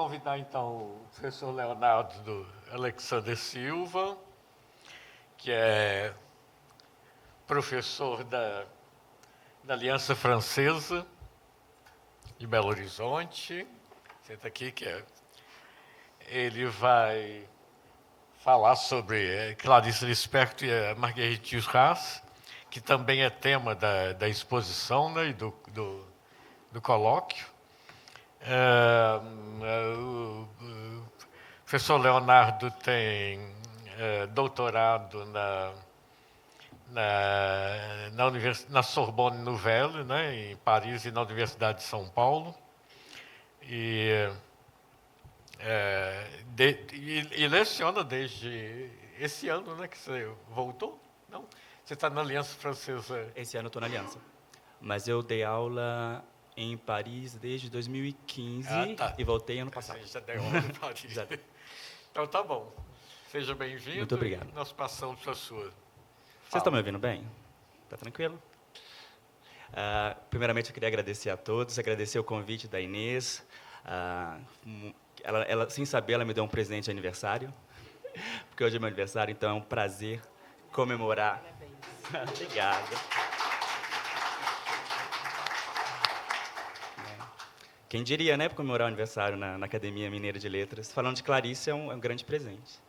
convidar, então, o professor Leonardo Alexander Silva, que é professor da Aliança Francesa de Belo Horizonte. Senta aqui, ele vai falar sobre Clarice Lispector e a Marguerite Duras, que também é tema da exposição, né, e do colóquio. O professor Leonardo tem doutorado na Sorbonne Nouvelle, né, em Paris, e na Universidade de São Paulo. E leciona desde esse ano, né, que você voltou? Não? Você está na Aliança Francesa? Esse ano eu estou na Aliança. Mas eu dei aula em Paris desde 2015 tá. E voltei ano passado. Você já deu aula em Paris. Já dei. Então tá bom. Seja bem-vindo. Muito obrigado. Nós passamos para a sua. Vocês estão me ouvindo bem? Está tranquilo? Primeiramente, eu queria agradecer a todos, agradecer o convite da Inês. Ela, sem saber, ela me deu um presente de aniversário, porque hoje é meu aniversário, então é um prazer comemorar. Obrigado. Quem diria, né, comemorar o aniversário na Academia Mineira de Letras. Falando de Clarice, é um grande presente.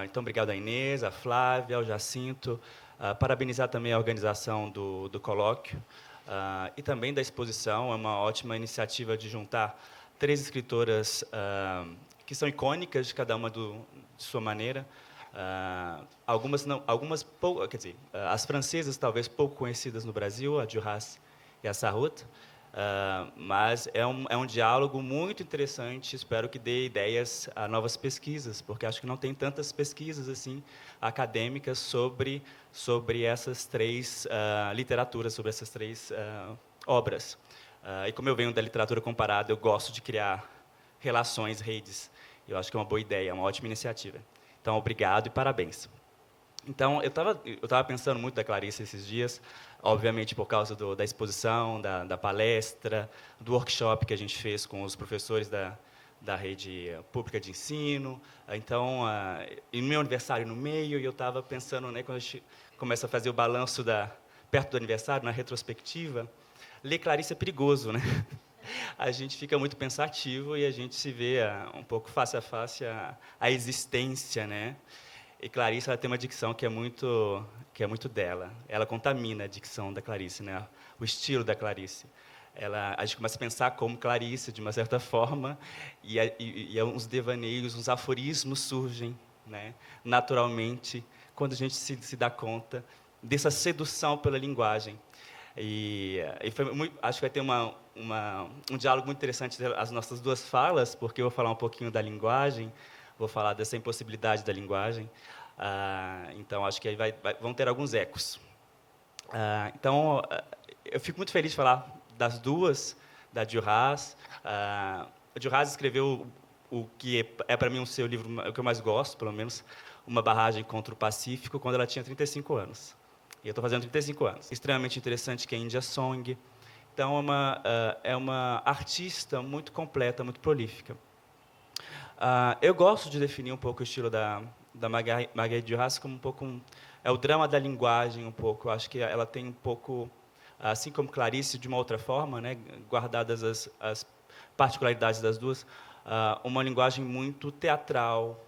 Então, obrigado à Inês, à Flávia, ao Jacinto. Parabenizar também a organização do colóquio e também da exposição. É uma ótima iniciativa de juntar 3 escritoras que são icônicas, de cada uma de sua maneira. Algumas pouco, quer dizer, as francesas talvez pouco conhecidas no Brasil, a Duras e a Sarraute. Mas é um diálogo muito interessante, espero que dê ideias a novas pesquisas, porque acho que não tem tantas pesquisas assim acadêmicas sobre essas 3 literaturas, sobre essas 3 obras. E como eu venho da literatura comparada, eu gosto de criar relações, redes. Eu acho que é uma boa ideia, é uma ótima iniciativa. Então, obrigado e parabéns. Então, eu estava pensando muito da Clarice esses dias, obviamente por causa da exposição, da palestra, do workshop que a gente fez com os professores da rede pública de ensino. Então, e no meu aniversário no meio, e eu estava pensando, né, quando a gente começa a fazer o balanço perto do aniversário, na retrospectiva, ler Clarice é perigoso, né? A gente fica muito pensativo e a gente se vê um pouco face a face à existência, né? E Clarice, ela tem uma dicção que é muito dela. Ela contamina a dicção da Clarice, né? O estilo da Clarice. A gente começa a pensar como Clarice, de uma certa forma, e uns devaneios, uns aforismos surgem, né? Naturalmente, quando a gente se dá conta dessa sedução pela linguagem. Acho que vai ter um diálogo muito interessante entre as nossas 2 falas, porque eu vou falar um pouquinho da linguagem, vou falar dessa impossibilidade da linguagem. Então, acho que aí vão ter alguns ecos. Então, eu fico muito feliz de falar das 2, da Duras. A Duras escreveu o que é para mim o seu livro, o que eu mais gosto, pelo menos, Uma Barragem contra o Pacífico, quando ela tinha 35 anos. E eu estou fazendo 35 anos. Extremamente interessante, que é India Song. Então, é uma artista muito completa, muito prolífica. Eu gosto de definir um pouco o estilo da Marguerite Duras como um pouco é o drama da linguagem, um pouco. Eu acho que ela tem um pouco, assim como Clarice, de uma outra forma, né, guardadas as particularidades das 2, uma linguagem muito teatral,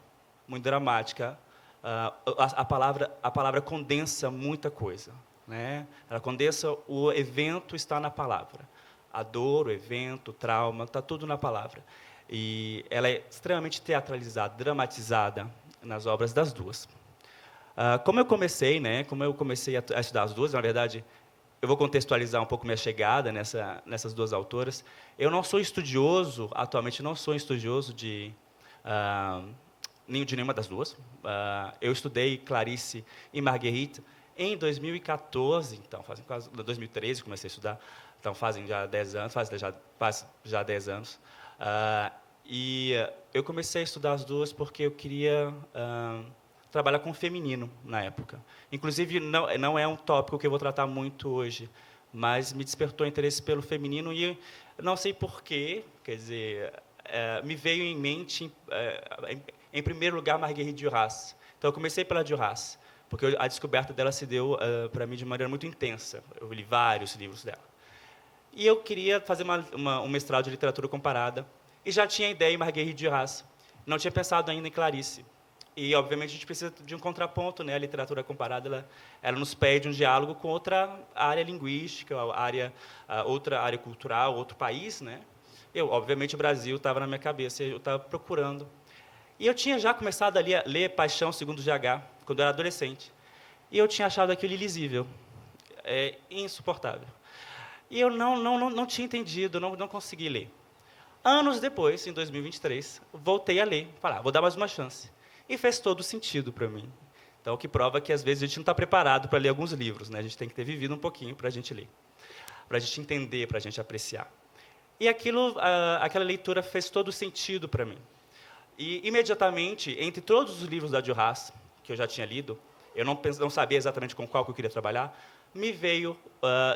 muito dramática. A palavra condensa muita coisa, né? Ela condensa o evento, está na palavra. A dor, o evento, o trauma, está tudo na palavra. E ela é extremamente teatralizada, dramatizada nas obras das 2. Como eu comecei a estudar as 2, na verdade, eu vou contextualizar um pouco minha chegada nessas 2 autoras. Eu não sou estudioso, atualmente não sou estudioso de nenhuma das 2. Eu estudei Clarice e Marguerite em 2014, então, 2013 comecei a estudar, então fazem já 10 anos, faz já 10 anos. E eu comecei a estudar as 2 porque eu queria trabalhar com o feminino na época. Inclusive, não é um tópico que eu vou tratar muito hoje, mas me despertou interesse pelo feminino e não sei porquê, quer dizer, me veio em mente, em primeiro lugar, Marguerite Duras. Então, eu comecei pela Duras, porque a descoberta dela se deu para mim de maneira muito intensa. Eu li vários livros dela. E eu queria fazer um mestrado de literatura comparada, e já tinha ideia em Marguerite Duras. Não tinha pensado ainda em Clarice. E, obviamente, a gente precisa de um contraponto, né? A literatura comparada, ela nos pede um diálogo com outra área linguística, outra área cultural, outro país, né? Obviamente, o Brasil estava na minha cabeça, eu estava procurando. E eu tinha já começado a ler Paixão segundo GH, quando eu era adolescente. E eu tinha achado aquilo ilisível, insuportável. E eu não tinha entendido, não consegui ler. Anos depois, em 2023, voltei a ler. Falei, vou dar mais uma chance. E fez todo sentido para mim. Então, o que prova que, às vezes, a gente não está preparado para ler alguns livros, né? A gente tem que ter vivido um pouquinho para a gente ler, para a gente entender, para a gente apreciar. E aquela leitura fez todo sentido para mim. E, imediatamente, entre todos os livros da Duras, que eu já tinha lido, eu não sabia exatamente com qual que eu queria trabalhar, me veio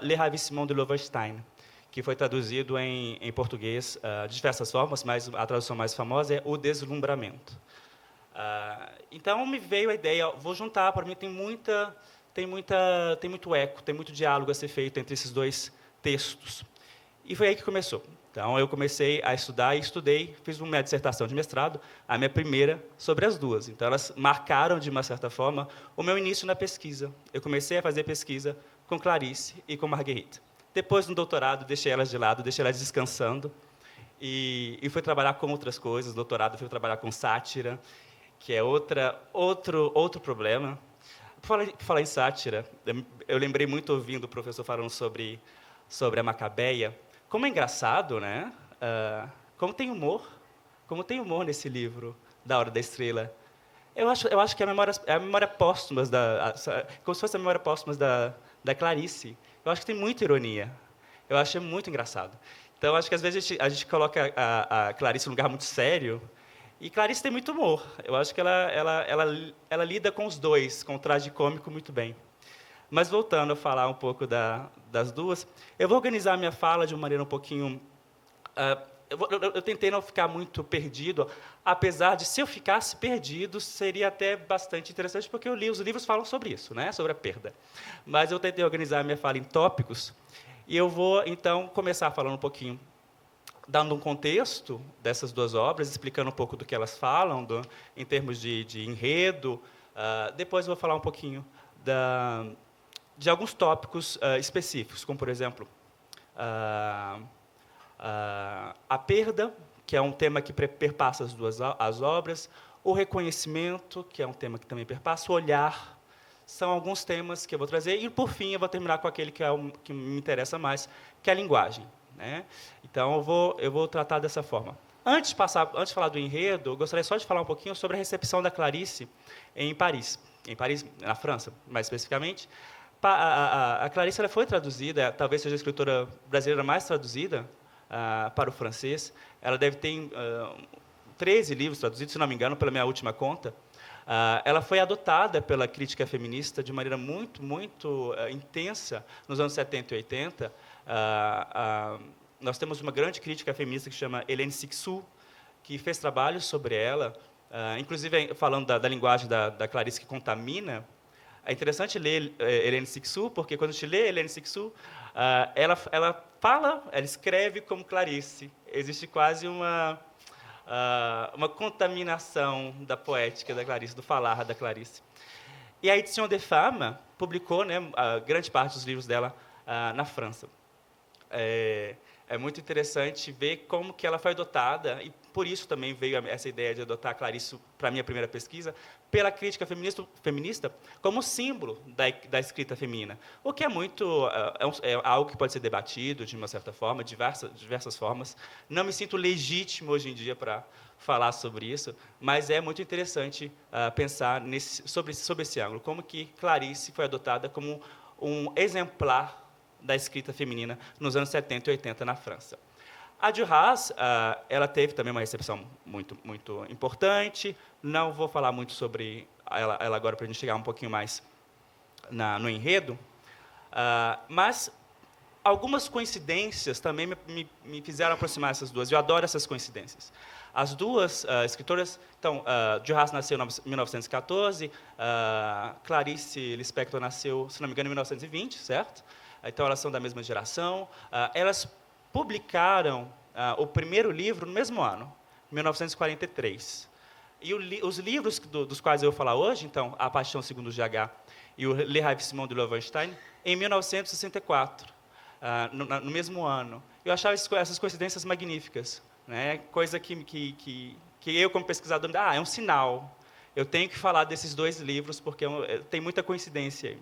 Le Ravissement de Loevestein, que foi traduzido em português de diversas formas, mas a tradução mais famosa é O Deslumbramento. Então, me veio a ideia, vou juntar, para mim tem muito eco, tem muito diálogo a ser feito entre esses dois textos. E foi aí que começou. Então, eu comecei a estudar e estudei, fiz uma dissertação de mestrado, a minha primeira sobre as duas. Então, elas marcaram, de uma certa forma, o meu início na pesquisa. Eu comecei a fazer pesquisa com Clarice e com Marguerite. Depois, no doutorado, deixei elas de lado, deixei elas descansando, e fui trabalhar com outras coisas. No doutorado, fui trabalhar com sátira, que é outro problema. Por falar em sátira, eu lembrei muito ouvindo o professor falando sobre a Macabeia. Como é engraçado, né? Como tem humor nesse livro, Da Hora da Estrela. Eu acho que é a memória póstuma, como se fosse a memória póstuma da Clarice. Eu acho que tem muita ironia. Eu acho muito engraçado. Então, acho que às vezes a gente coloca a Clarice num lugar muito sério, e Clarice tem muito humor. Eu acho que ela lida com os dois, com o tragicômico, muito bem. Mas, voltando a falar um pouco das duas, eu vou organizar a minha fala de uma maneira um pouquinho... eu tentei não ficar muito perdido, apesar de, se eu ficasse perdido, seria até bastante interessante, porque os livros falam sobre isso, né? Sobre a perda. Mas eu tentei organizar a minha fala em tópicos, e eu vou, então, começar falando um pouquinho, dando um contexto dessas duas obras, explicando um pouco do que elas falam, em termos de enredo. Depois eu vou falar um pouquinho de alguns tópicos específicos, como, por exemplo, a perda, que é um tema que perpassa as obras, o reconhecimento, que é um tema que também perpassa, o olhar. São alguns temas que eu vou trazer, e, por fim, eu vou terminar com aquele que me interessa mais, que é a linguagem, né? Então, eu vou tratar dessa forma. Antes de falar do enredo, eu gostaria só de falar um pouquinho sobre a recepção da Clarice em Paris, na França, mais especificamente. A Clarice ela foi traduzida, talvez seja a escritora brasileira mais traduzida para o francês. Ela deve ter 13 livros traduzidos, se não me engano, pela minha última conta. Ela foi adotada pela crítica feminista de maneira muito, muito intensa nos anos 70 e 80. Nós temos uma grande crítica feminista que se chama Hélène Cixous, que fez trabalhos sobre ela, inclusive falando da linguagem da Clarice que contamina. É interessante ler Hélène Cixous, porque quando a gente lê Hélène Cixous, ela escreve como Clarice. Existe quase uma contaminação da poética da Clarice, do falar da Clarice. E a Édition des Femmes publicou, né, grande parte dos livros dela na França. É muito interessante ver como que ela foi adotada, e por isso também veio essa ideia de adotar a Clarice para a minha primeira pesquisa, pela crítica feminista como símbolo da escrita feminina. O que é algo que pode ser debatido de uma certa forma, de diversas formas. Não me sinto legítimo hoje em dia para falar sobre isso, mas é muito interessante pensar sobre esse ângulo, como que Clarice foi adotada como um exemplar da escrita feminina nos anos 70 e 80 na França. A Duras, ela teve também uma recepção muito, muito importante. Não vou falar muito sobre ela agora, para a gente chegar um pouquinho mais no enredo, mas algumas coincidências também me fizeram aproximar essas duas. Eu adoro essas coincidências. As duas escritoras... Então, Jo Haas nasceu em 1914, Clarice Lispector nasceu, se não me engano, em 1920, certo? Então, elas são da mesma geração. Elas publicaram o primeiro livro no mesmo ano, 1943. E os livros dos quais eu vou falar hoje, então, A Paixão Segundo GH e o Le Ravissement de Loewenstein, em 1964, no mesmo ano. Eu achava essas coincidências magníficas, né? Coisa que eu, como pesquisador, é um sinal. Eu tenho que falar desses dois livros, porque tem muita coincidência aí.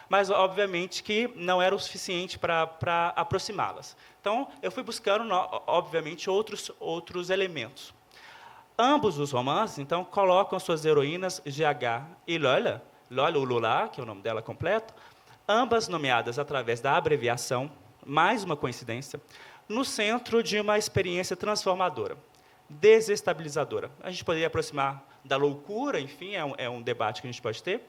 Mas, obviamente, que não era o suficiente para aproximá-las. Então, eu fui buscando, obviamente, outros elementos. Ambos os romances, então, colocam suas heroínas, GH e Lola Ulula, que é o nome dela completo, ambas nomeadas através da abreviação, mais uma coincidência, no centro de uma experiência transformadora, desestabilizadora. A gente poderia aproximar da loucura, enfim, é um debate que a gente pode ter,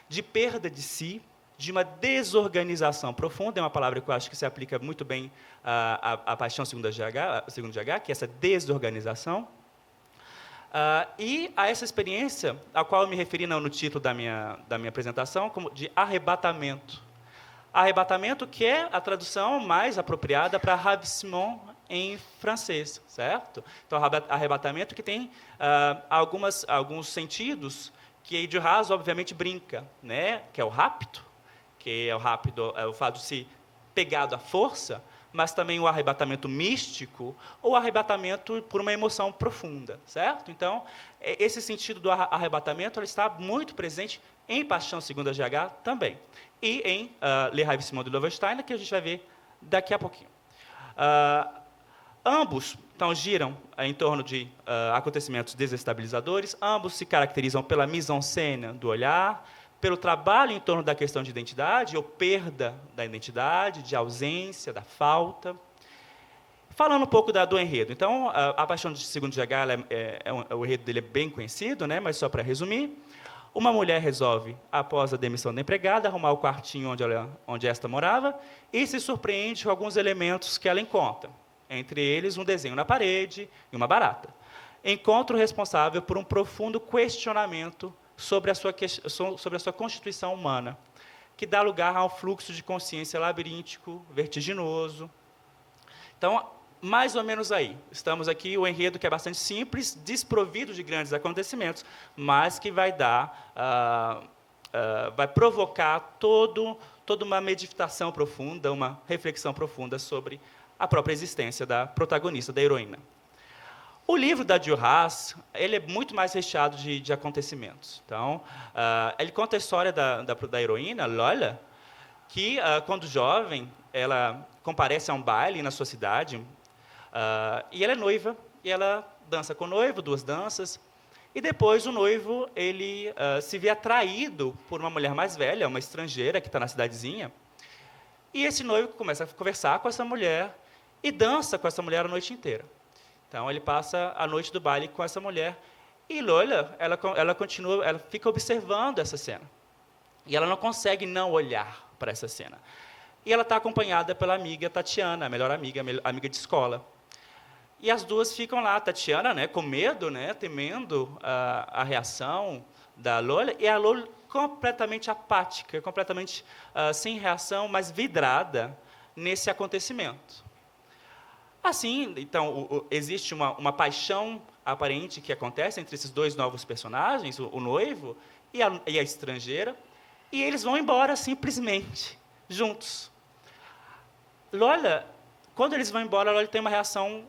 de perda de si, de uma desorganização profunda, é uma palavra que eu acho que se aplica muito bem à paixão segundo GH, que é essa desorganização, e a essa experiência, a qual eu me referi no título da minha apresentação, como de arrebatamento. Arrebatamento, que é a tradução mais apropriada para ravissement em francês, certo? Então, arrebatamento que tem alguns sentidos que Jo Haas, obviamente, brinca, né? Que é o rapto, que é o fato de se pegado à força, mas também o arrebatamento místico ou arrebatamento por uma emoção profunda, certo? Então, esse sentido do arrebatamento ele está muito presente em Paixão Segundo GH também, e em Le Ravissement de Loewenstein, que a gente vai ver daqui a pouquinho. Ambos, então, giram em torno de acontecimentos desestabilizadores, ambos se caracterizam pela mise-en-scène do olhar, pelo trabalho em torno da questão de identidade, ou perda da identidade, de ausência, da falta. Falando um pouco do enredo. Então, a Paixão Segundo GH, o enredo dele é bem conhecido, né? Mas só para resumir, uma mulher resolve, após a demissão da empregada, arrumar o quartinho onde esta morava e se surpreende com alguns elementos que ela encontra. Entre eles, um desenho na parede e uma barata. Encontra o responsável por um profundo questionamento sobre a sua constituição humana, que dá lugar a um fluxo de consciência labiríntico, vertiginoso. Então, mais ou menos aí. Estamos aqui, o enredo que é bastante simples, desprovido de grandes acontecimentos, mas que vai vai provocar toda uma meditação profunda, uma reflexão profunda sobre a própria existência da protagonista, da heroína. O livro da Jo Haas, ele é muito mais recheado de acontecimentos. Então, ele conta a história da heroína, Lola, que, quando jovem, ela comparece a um baile na sua cidade, e ela é noiva, e ela dança com o noivo, 2 danças, e depois o noivo ele se vê atraído por uma mulher mais velha, uma estrangeira que está na cidadezinha, e esse noivo começa a conversar com essa mulher e dança com essa mulher a noite inteira. Então, ele passa a noite do baile com essa mulher. E Lola, ela fica observando essa cena. E ela não consegue não olhar para essa cena. E ela está acompanhada pela amiga Tatiana, a melhor amiga de escola. E as duas ficam lá, Tatiana, né, com medo, né, temendo a reação da Lola, e a Lola completamente apática, completamente sem reação, mas vidrada nesse acontecimento. Assim, então, existe uma paixão aparente que acontece entre esses 2 novos personagens, o noivo e a estrangeira, e eles vão embora simplesmente, juntos. Lola, quando eles vão embora, Lola tem uma reação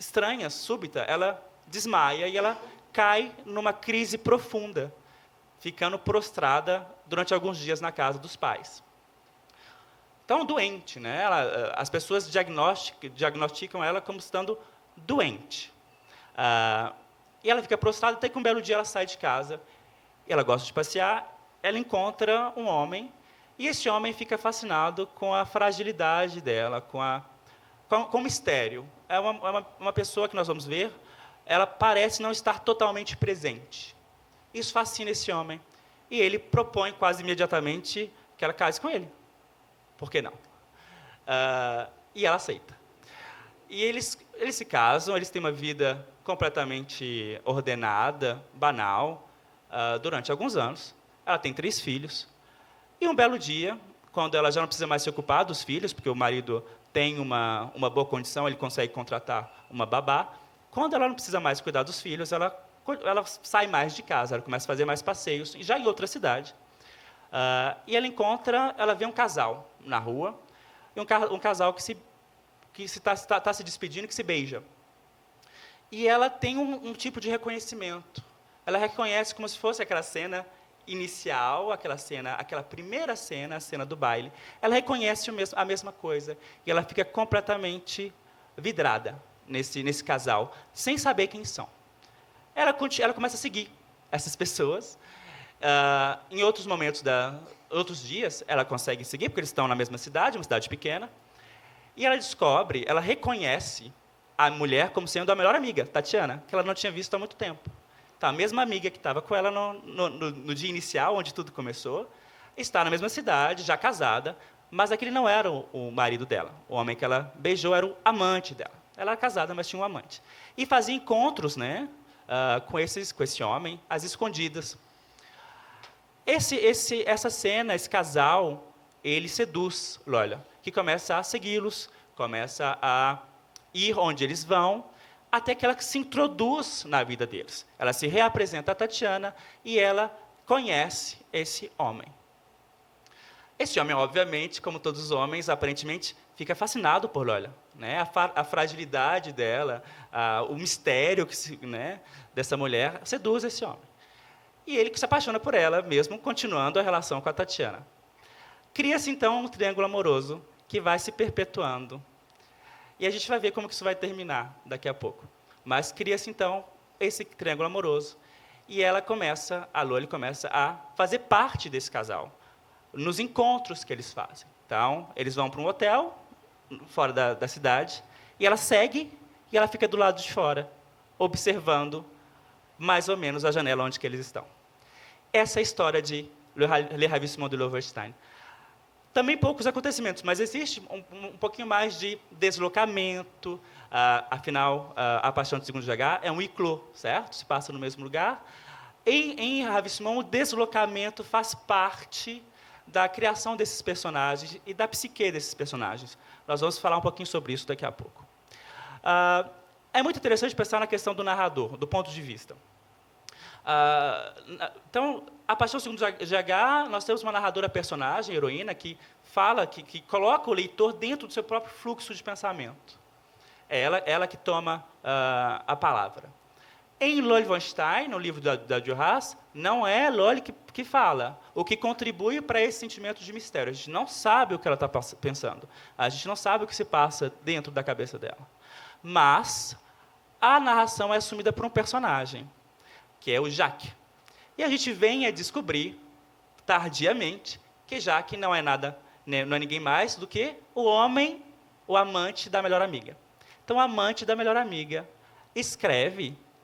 estranha, súbita. Ela desmaia e ela cai numa crise profunda, ficando prostrada durante alguns dias na casa dos pais. Então, doente, né? As pessoas diagnosticam ela como estando doente. E ela fica prostrada, até que um belo dia ela sai de casa, ela gosta de passear, ela encontra um homem, e esse homem fica fascinado com a fragilidade dela, com o mistério. É uma pessoa que nós vamos ver, ela parece não estar totalmente presente. Isso fascina esse homem, e ele propõe quase imediatamente que ela case com ele. Por que não? e ela aceita. E eles se casam, eles têm uma vida completamente ordenada, banal, durante alguns anos. Ela tem 3 filhos. E um belo dia, quando ela já não precisa mais se ocupar dos filhos, porque o marido tem uma boa condição, ele consegue contratar uma babá. Quando ela não precisa mais cuidar dos filhos, ela sai mais de casa, ela começa a fazer mais passeios, já em outra cidade. E ela vê um casal na rua, e um casal que está se despedindo, que se beija. E ela tem um tipo de reconhecimento. Ela reconhece como se fosse aquela cena inicial, aquela primeira cena, a cena do baile. Ela reconhece a mesma coisa. E ela fica completamente vidrada nesse casal, sem saber quem são. Ela começa a seguir essas pessoas. Em outros momentos, outros dias, ela consegue seguir, porque eles estão na mesma cidade, uma cidade pequena. E ela reconhece a mulher como sendo a melhor amiga, Tatiana, que ela não tinha visto há muito tempo. Então, a mesma amiga que estava com ela no dia inicial, onde tudo começou, está na mesma cidade, já casada, mas aquele não era o marido dela. O homem que ela beijou era o amante dela. Ela era casada, mas tinha um amante. E fazia encontros, né, com esse homem, às escondidas. Essa cena, esse casal, ele seduz Lola, que começa a segui-los, começa a ir onde eles vão, até que ela se introduz na vida deles. Ela se reapresenta a Tatiana e ela conhece esse homem. Esse homem, obviamente, como todos os homens, aparentemente fica fascinado por Lola, né? A fragilidade dela, o mistério dessa mulher seduz esse homem. E ele se apaixona por ela, mesmo continuando a relação com a Tatiana. Cria-se, então, um triângulo amoroso que vai se perpetuando. E a gente vai ver como que isso vai terminar daqui a pouco. Mas cria-se, então, esse triângulo amoroso. E a Loli começa a fazer parte desse casal, nos encontros que eles fazem. Então, eles vão para um hotel, fora da cidade, e ela segue, e ela fica do lado de fora, observando mais ou menos a janela onde que eles estão. Essa é a história de Le Ravissement de Loevestein. Também poucos acontecimentos, mas existe um pouquinho mais de deslocamento. Afinal, A Paixão de Segundo H é um huis clos, certo? Se passa no mesmo lugar. Em Ravissement, o deslocamento faz parte da criação desses personagens e da psique desses personagens. Nós vamos falar um pouquinho sobre isso daqui a pouco. É muito interessante pensar na questão do narrador, do ponto de vista. Então, A Paixão segundo GH, nós temos uma narradora personagem, heroína, que fala, que coloca o leitor dentro do seu próprio fluxo de pensamento. É ela que toma a palavra. Em Loevestein, no livro da Duras, não é Loli que fala, o que contribui para esse sentimento de mistério. A gente não sabe o que ela está pensando. A gente não sabe o que se passa dentro da cabeça dela. Mas a narração é assumida por um personagem, que é o Jacques. E a gente vem a descobrir, tardiamente, que Jacques não é ninguém mais do que o homem, o amante da melhor amiga. Então, o amante da melhor amiga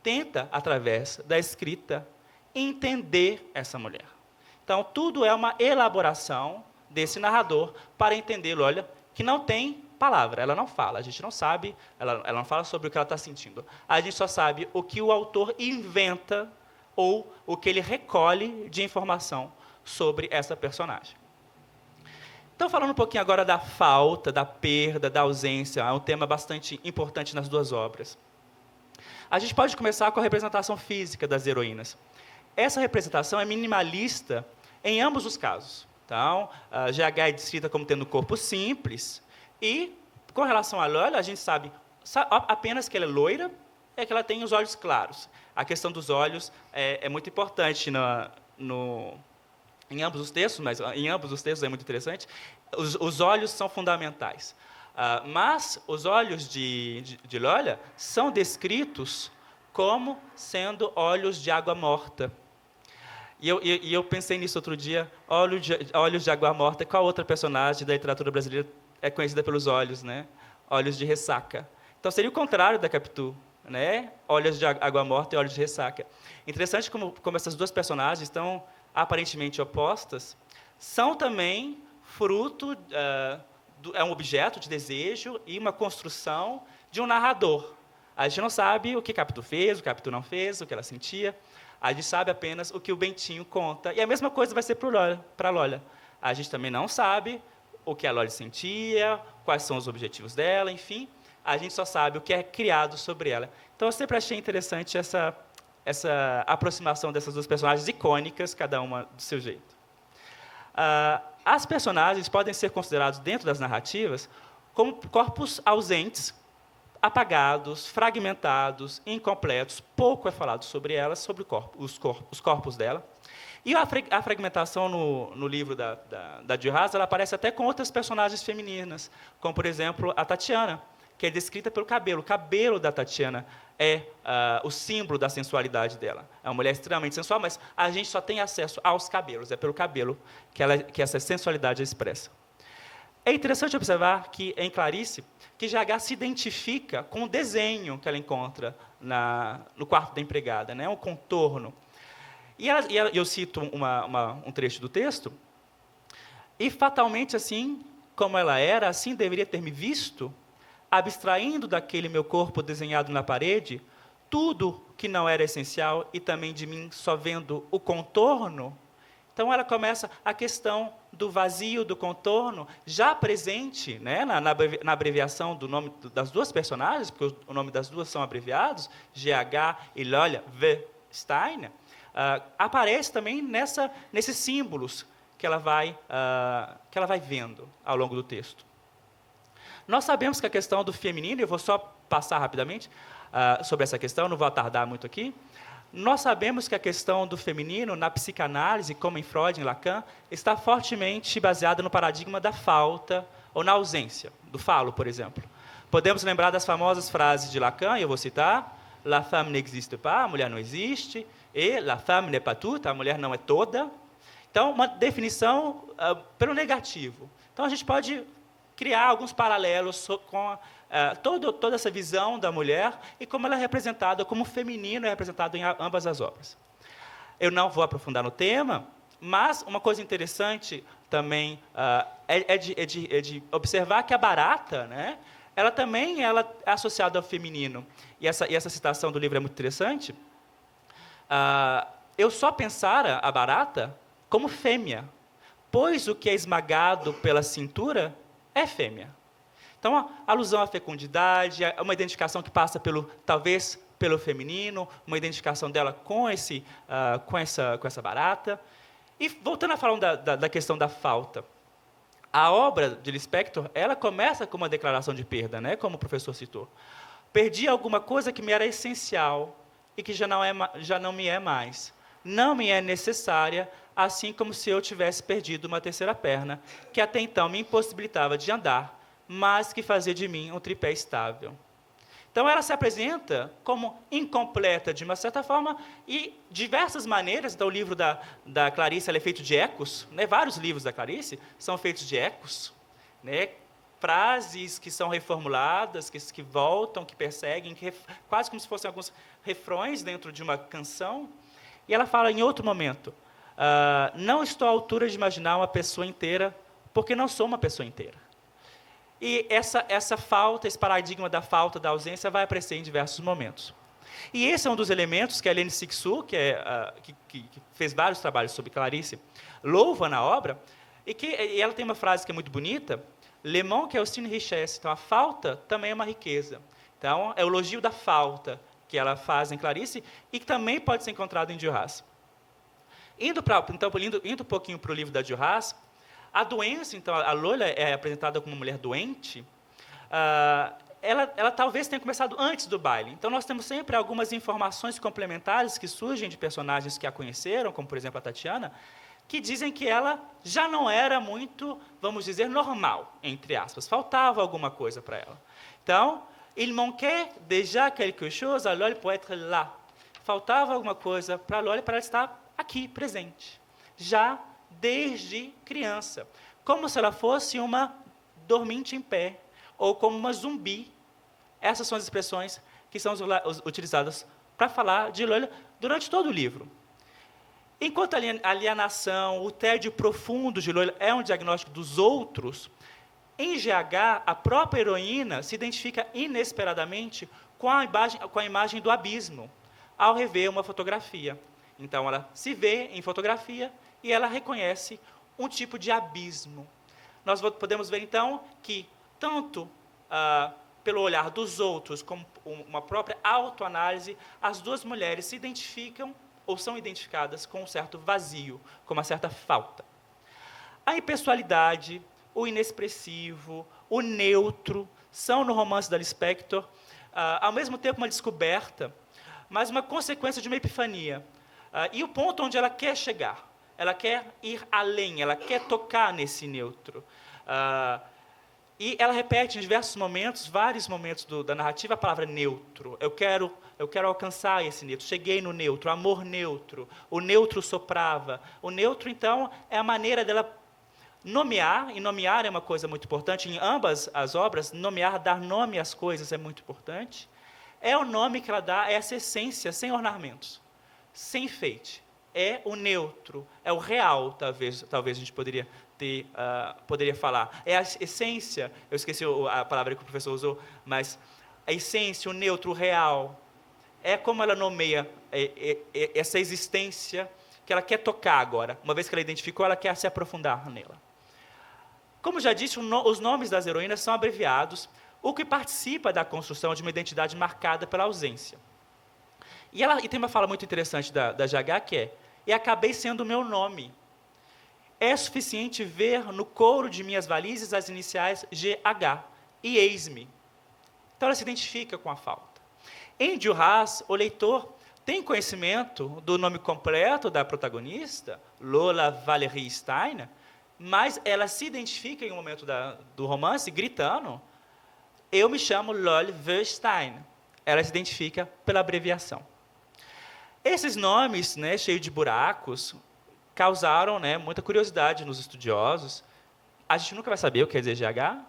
tenta, através da escrita, entender essa mulher. Então, tudo é uma elaboração desse narrador para entendê-lo, olha, que não tem palavra, ela não fala, a gente não sabe, ela não fala sobre o que ela está sentindo. A gente só sabe o que o autor inventa ou o que ele recolhe de informação sobre essa personagem. Então, falando um pouquinho agora da falta, da perda, da ausência, é um tema bastante importante nas duas obras. A gente pode começar com a representação física das heroínas. Essa representação é minimalista em ambos os casos. Então, a GH é descrita como tendo um corpo simples, e, com relação a Lola, a gente sabe apenas que ela é loira, é que ela tem os olhos claros. A questão dos olhos é muito importante em ambos os textos, mas em ambos os textos é muito interessante. Os olhos são fundamentais. Mas os olhos de Lola são descritos como sendo olhos de água morta. E eu pensei nisso outro dia, olhos de água morta, qual outra personagem da literatura brasileira é conhecida pelos olhos, né? Olhos de ressaca. Então, seria o contrário da Capitu, né? Olhos de água morta e olhos de ressaca. Interessante como essas duas personagens estão aparentemente opostas, são também fruto é um objeto de desejo e uma construção de um narrador. A gente não sabe o que Capitu fez, o que Capitu não fez, o que ela sentia. A gente sabe apenas o que o Bentinho conta. E a mesma coisa vai ser para a Lola. A gente também não sabe o que a Lola sentia, quais são os objetivos dela, enfim. A gente só sabe o que é criado sobre ela. Então, eu sempre achei interessante essa aproximação dessas duas personagens icônicas, cada uma do seu jeito. As personagens podem ser considerados, dentro das narrativas, como corpos ausentes, apagados, fragmentados, incompletos. Pouco é falado sobre elas, sobre os corpos dela. E a fragmentação no livro da Duras, ela aparece até com outras personagens femininas, como, por exemplo, a Tatiana, que é descrita pelo cabelo. O cabelo da Tatiana é o símbolo da sensualidade dela. É uma mulher extremamente sensual, mas a gente só tem acesso aos cabelos. É pelo cabelo que essa sensualidade é expressa. É interessante observar que, em Clarice, que GH se identifica com o desenho que ela encontra no quarto da empregada, né? Um contorno. E eu cito um trecho do texto, e fatalmente, assim como ela era, assim deveria ter me visto, abstraindo daquele meu corpo desenhado na parede, tudo que não era essencial, e também de mim só vendo o contorno. Então, ela começa a questão do vazio, do contorno, já presente, né, na abreviação do nome das duas personagens, porque o nome das duas são abreviados, GH e Lola V. Stein, aparece também nesses símbolos que ela vai vendo ao longo do texto. Nós sabemos que a questão do feminino, eu vou só passar rapidamente sobre essa questão, não vou tardar muito aqui. Nós sabemos que a questão do feminino, na psicanálise, como em Freud, em Lacan, está fortemente baseada no paradigma da falta ou na ausência, do falo, por exemplo. Podemos lembrar das famosas frases de Lacan, eu vou citar, la femme n'existe pas, a mulher não existe, e la femme n'est pas toute, a mulher não é toda. Então, uma definição pelo negativo. Então, a gente pode criar alguns paralelos com toda essa visão da mulher e como ela é representada, como o feminino é representado em ambas as obras. Eu não vou aprofundar no tema, mas uma coisa interessante também é de observar que a barata, né, ela também é associada ao feminino. E essa citação do livro é muito interessante. Eu só pensara a barata como fêmea, pois o que é esmagado pela cintura é fêmea. Então, a alusão à fecundidade, uma identificação que passa talvez pelo feminino, uma identificação dela com essa barata. E voltando a falar da questão da falta, a obra de Lispector, ela começa com uma declaração de perda, né, como o professor citou. Perdi alguma coisa que me era essencial e que já não me é mais. Não me é necessária, assim como se eu tivesse perdido uma terceira perna, que até então me impossibilitava de andar, mas que fazia de mim um tripé estável. Então, ela se apresenta como incompleta, de uma certa forma, e diversas maneiras. Então, o livro da Clarice é feito de ecos, né? Vários livros da Clarice são feitos de ecos, né? Frases que são reformuladas, que voltam, que perseguem, quase como se fossem alguns refrões dentro de uma canção. E ela fala, em outro momento, não estou à altura de imaginar uma pessoa inteira, porque não sou uma pessoa inteira. E essa falta, esse paradigma da falta, da ausência, vai aparecer em diversos momentos. E esse é um dos elementos que a Hélène Cixous, que fez vários trabalhos sobre Clarice, louva na obra, e ela tem uma frase que é muito bonita, Le manque est aussi une richesse. Então, a falta também é uma riqueza. Então, é o elogio da falta que ela faz em Clarice, e que também pode ser encontrado em Duras. Indo um pouquinho para o livro da Duras, a doença, então, a Lola é apresentada como uma mulher doente, ela talvez tenha começado antes do baile. Então, nós temos sempre algumas informações complementares que surgem de personagens que a conheceram, como, por exemplo, a Tatiana, que dizem que ela já não era muito, vamos dizer, normal, entre aspas. Faltava alguma coisa para ela. Então, il manquait déjà quelque chose à Lola pour être là. Faltava alguma coisa para a Lola para ela estar aqui, presente. Já desde criança, como se ela fosse uma dormente em pé, ou como uma zumbi. Essas são as expressões que são utilizadas para falar de Lola durante todo o livro. Enquanto a alienação, o tédio profundo de Lola é um diagnóstico dos outros, Em GH, a própria heroína se identifica inesperadamente com a imagem do abismo, ao rever uma fotografia. Então, ela se vê em fotografia e ela reconhece um tipo de abismo. Nós podemos ver, então, que tanto pelo olhar dos outros, como uma própria autoanálise, as duas mulheres se identificam ou são identificadas com um certo vazio, com uma certa falta. A impessoalidade, o inexpressivo, o neutro, são, no romance da Lispector, ao mesmo tempo uma descoberta, mas uma consequência de uma epifania. E o ponto onde ela quer chegar, ela quer ir além, ela quer tocar nesse neutro. E ela repete em diversos momentos, vários momentos da narrativa, a palavra neutro. Eu quero alcançar esse neutro. Cheguei no neutro, amor neutro. O neutro soprava. O neutro, então, é a maneira dela nomear, e nomear é uma coisa muito importante. Em ambas as obras, nomear, dar nome às coisas é muito importante. É o nome que ela dá, é essa essência sem ornamentos, sem enfeite. É o neutro, é o real, talvez a gente poderia falar. É a essência, eu esqueci a palavra que o professor usou, mas a essência, o neutro, o real, é como ela nomeia essa existência que ela quer tocar agora. Uma vez que ela identificou, ela quer se aprofundar nela. Como já disse, os nomes das heroínas são abreviados, o que participa da construção de uma identidade marcada pela ausência. E tem uma fala muito interessante da GH, que é: e acabei sendo o meu nome. É suficiente ver no couro de minhas valizes as iniciais GH, e eis-me. Então, ela se identifica com a falta. Em Duras, o leitor tem conhecimento do nome completo da protagonista, Lola Valérie Stein, mas ela se identifica em um momento do romance gritando: eu me chamo Lol Stein. Ela se identifica pela abreviação. Esses nomes, né, cheios de buracos, causaram, né, muita curiosidade nos estudiosos. A gente nunca vai saber o que quer dizer GH.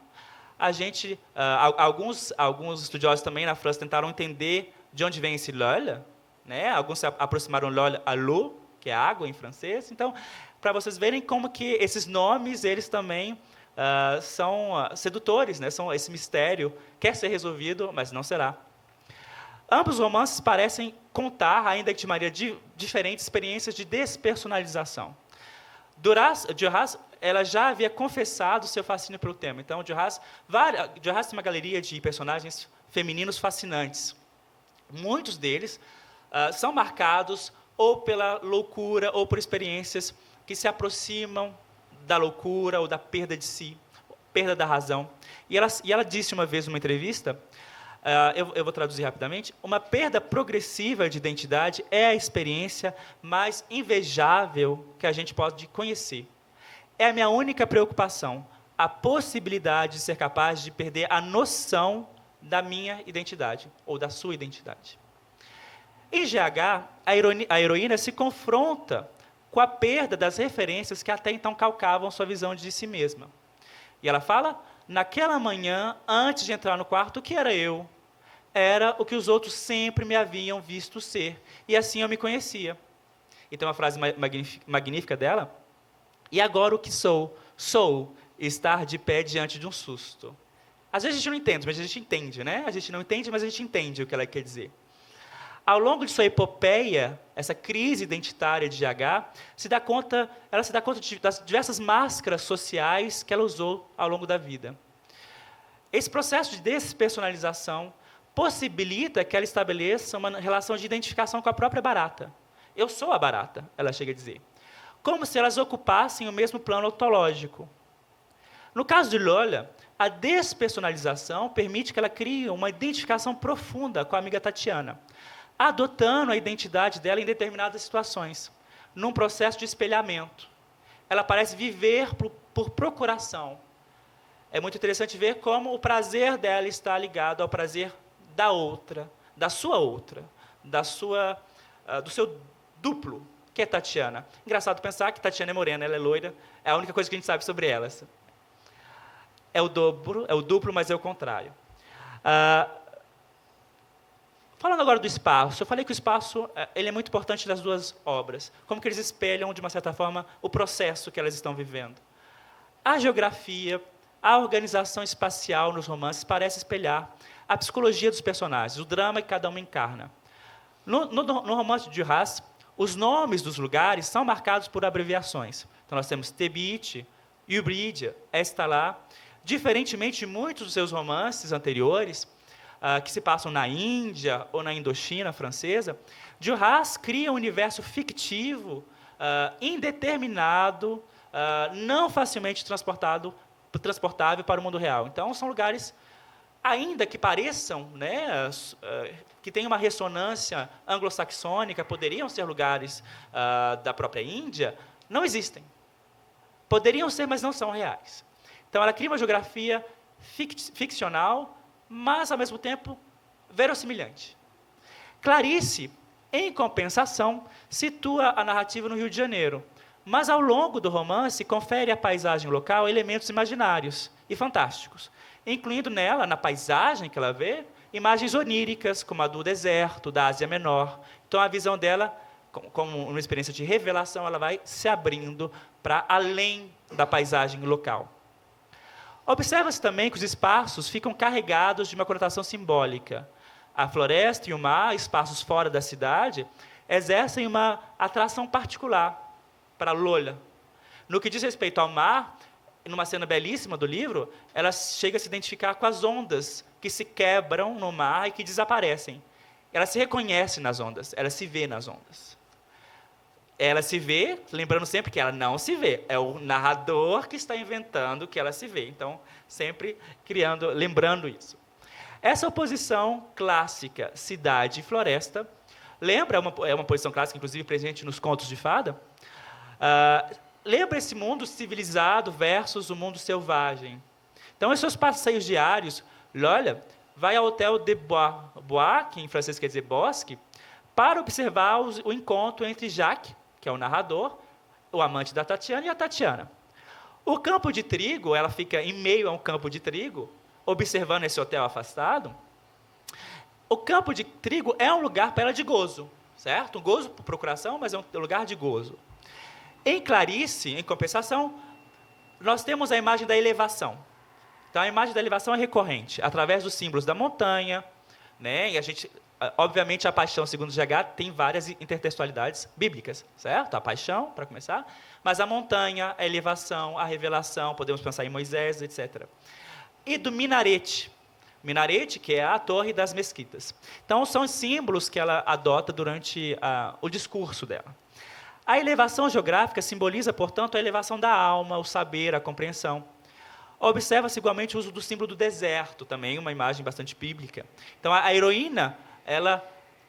Alguns estudiosos também na França tentaram entender de onde vem esse lol, né? Alguns se aproximaram lol à l'eau, que é água em francês. Então, para vocês verem como que esses nomes, eles também são sedutores, né? São esse mistério quer ser resolvido, mas não será. Ambos os romances parecem contar, ainda que de maneira diferente, experiências de despersonalização. Duras, ela já havia confessado seu fascínio pelo tema. Então, Duras tem uma galeria de personagens femininos fascinantes. Muitos deles são marcados ou pela loucura ou por experiências que se aproximam da loucura ou da perda de si, perda da razão. E ela disse uma vez numa entrevista, eu vou traduzir rapidamente: uma perda progressiva de identidade é a experiência mais invejável que a gente pode conhecer. É a minha única preocupação, a possibilidade de ser capaz de perder a noção da minha identidade, ou da sua identidade. Em GH, a heroína se confronta com a perda das referências que até então calcavam sua visão de si mesma. E ela fala: naquela manhã, antes de entrar no quarto, o que era eu? Era o que os outros sempre me haviam visto ser. E assim eu me conhecia. E tem uma frase magnífica dela: e agora o que sou? Sou estar de pé diante de um susto. Às vezes a gente não entende, mas a gente entende, né? A gente não entende, mas a gente entende o que ela quer dizer. Ao longo de sua epopeia, essa crise identitária de GH, ela se dá conta das diversas máscaras sociais que ela usou ao longo da vida. Esse processo de despersonalização possibilita que ela estabeleça uma relação de identificação com a própria barata. Eu sou a barata, ela chega a dizer. Como se elas ocupassem o mesmo plano ontológico. No caso de Lola, a despersonalização permite que ela crie uma identificação profunda com a amiga Tatiana, adotando a identidade dela em determinadas situações, num processo de espelhamento. Ela parece viver por procuração. É muito interessante ver como o prazer dela está ligado ao prazer da outra, do seu duplo, que é Tatiana. Engraçado pensar que Tatiana é morena, ela é loira, é a única coisa que a gente sabe sobre ela. É o duplo, mas é o contrário. Falando agora do espaço, eu falei que o espaço ele é muito importante nas duas obras, como que eles espelham, de uma certa forma, o processo que elas estão vivendo. A geografia a organização espacial nos romances parece espelhar a psicologia dos personagens, o drama que cada um encarna. No romance de Duras, os nomes dos lugares são marcados por abreviações. Então, nós temos Tebit, Ubridia, Estalá. Diferentemente de muitos dos seus romances anteriores, que se passam na Índia ou na Indochina francesa, Duras cria um universo fictivo, indeterminado, não facilmente transportável para o mundo real. Então, são lugares, ainda que pareçam, né, que tenham uma ressonância anglo-saxônica, poderiam ser lugares da própria Índia, não existem. Poderiam ser, mas não são reais. Então, ela cria uma geografia ficcional, mas, ao mesmo tempo, verossimilhante. Clarice, em compensação, situa a narrativa no Rio de Janeiro, mas, ao longo do romance, confere à paisagem local elementos imaginários e fantásticos, incluindo nela, na paisagem que ela vê, imagens oníricas, como a do deserto, da Ásia Menor. Então, a visão dela, como uma experiência de revelação, ela vai se abrindo para além da paisagem local. Observa-se também que os espaços ficam carregados de uma conotação simbólica. A floresta e o mar, espaços fora da cidade, exercem uma atração particular para Lola. No que diz respeito ao mar, numa cena belíssima do livro, ela chega a se identificar com as ondas que se quebram no mar e que desaparecem. Ela se reconhece nas ondas, ela se vê nas ondas. Ela se vê, lembrando sempre que ela não se vê, é o narrador que está inventando que ela se vê. Então, sempre lembrando isso. Essa oposição clássica cidade e floresta, lembra, é uma posição clássica, inclusive presente nos contos de fada, lembra esse mundo civilizado versus o mundo selvagem. Então, em seus passeios diários, Lola vai ao Hotel de Bois, que em francês quer dizer bosque, para observar o encontro entre Jacques, que é o narrador, o amante da Tatiana, e a Tatiana. O campo de trigo, ela fica em meio a um campo de trigo, observando esse hotel afastado. O campo de trigo é um lugar para ela de gozo, certo? Um gozo por procuração, mas é um lugar de gozo. Em Clarice, em compensação, nós temos a imagem da elevação. Então, a imagem da elevação é recorrente, através dos símbolos da montanha, né? E a gente, obviamente, a paixão, segundo GH, tem várias intertextualidades bíblicas, certo? A paixão, para começar, mas a montanha, a elevação, a revelação, podemos pensar em Moisés, etc. E do minarete. Minarete, que é a torre das mesquitas. Então, são símbolos que ela adota durante o discurso dela. A elevação geográfica simboliza, portanto, a elevação da alma, o saber, a compreensão. Observa-se igualmente o uso do símbolo do deserto, também uma imagem bastante bíblica. Então, a heroína, ela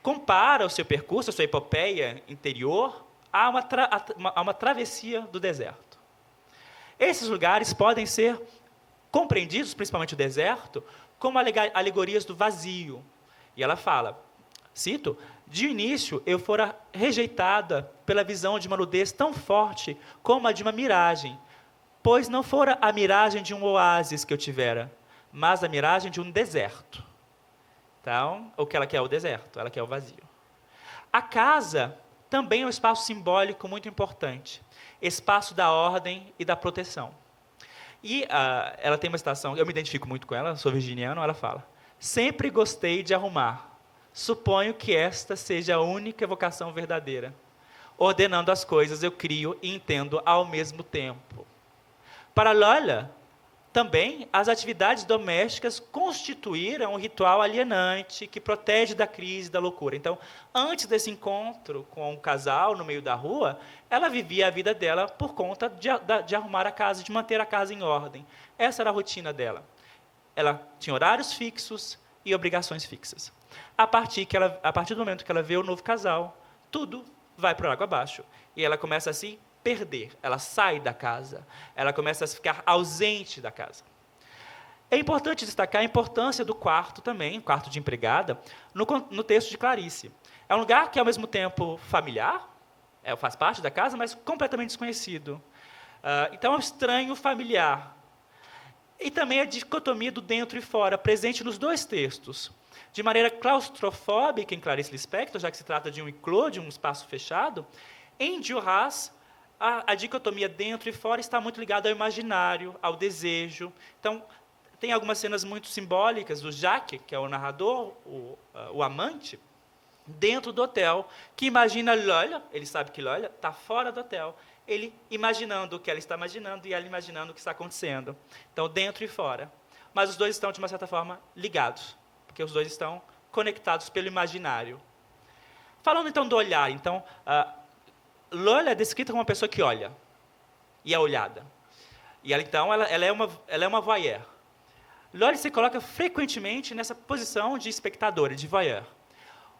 compara o seu percurso, a sua epopeia interior, a uma travessia do deserto. Esses lugares podem ser compreendidos, principalmente o deserto, como alegorias do vazio. E ela fala, cito, de início eu fora rejeitada pela visão de uma nudez tão forte como a de uma miragem, pois não fora a miragem de um oásis que eu tivera, mas a miragem de um deserto. Então, o que ela quer é o deserto, ela quer o vazio. A casa também é um espaço simbólico muito importante, espaço da ordem e da proteção. E ela tem uma citação, eu me identifico muito com ela, sou virginiano, ela fala, sempre gostei de arrumar, suponho que esta seja a única vocação verdadeira. Ordenando as coisas, eu crio e entendo ao mesmo tempo. Para Lola, também, as atividades domésticas constituíram um ritual alienante que protege da crise, da loucura. Então, antes desse encontro com o casal no meio da rua, ela vivia a vida dela por conta de arrumar a casa, de manter a casa em ordem. Essa era a rotina dela. Ela tinha horários fixos e obrigações fixas. A partir do momento que ela vê o novo casal, tudo vai por água abaixo. E ela começa a se perder, ela sai da casa, ela começa a ficar ausente da casa. É importante destacar a importância do quarto também, quarto de empregada, no texto de Clarice. É um lugar que é, ao mesmo tempo, familiar, faz parte da casa, mas completamente desconhecido. Então, é um estranho familiar. E também a dicotomia do dentro e fora, presente nos dois textos. De maneira claustrofóbica em Clarice Lispector, já que se trata de um igloo, de um espaço fechado, em Duras, a dicotomia dentro e fora está muito ligada ao imaginário, ao desejo. Então, tem algumas cenas muito simbólicas do Jacques, que é o narrador, o amante, dentro do hotel, que imagina Lola, ele sabe que Lola está fora do hotel, ele imaginando o que ela está imaginando e ela imaginando o que está acontecendo. Então, dentro e fora. Mas os dois estão, de uma certa forma, ligados, porque os dois estão conectados pelo imaginário. Falando, então, do olhar, então, Lola é descrita como uma pessoa que olha e é olhada. E ela, então, ela é uma voyeur. Lola se coloca frequentemente nessa posição de espectadora, de voyeur.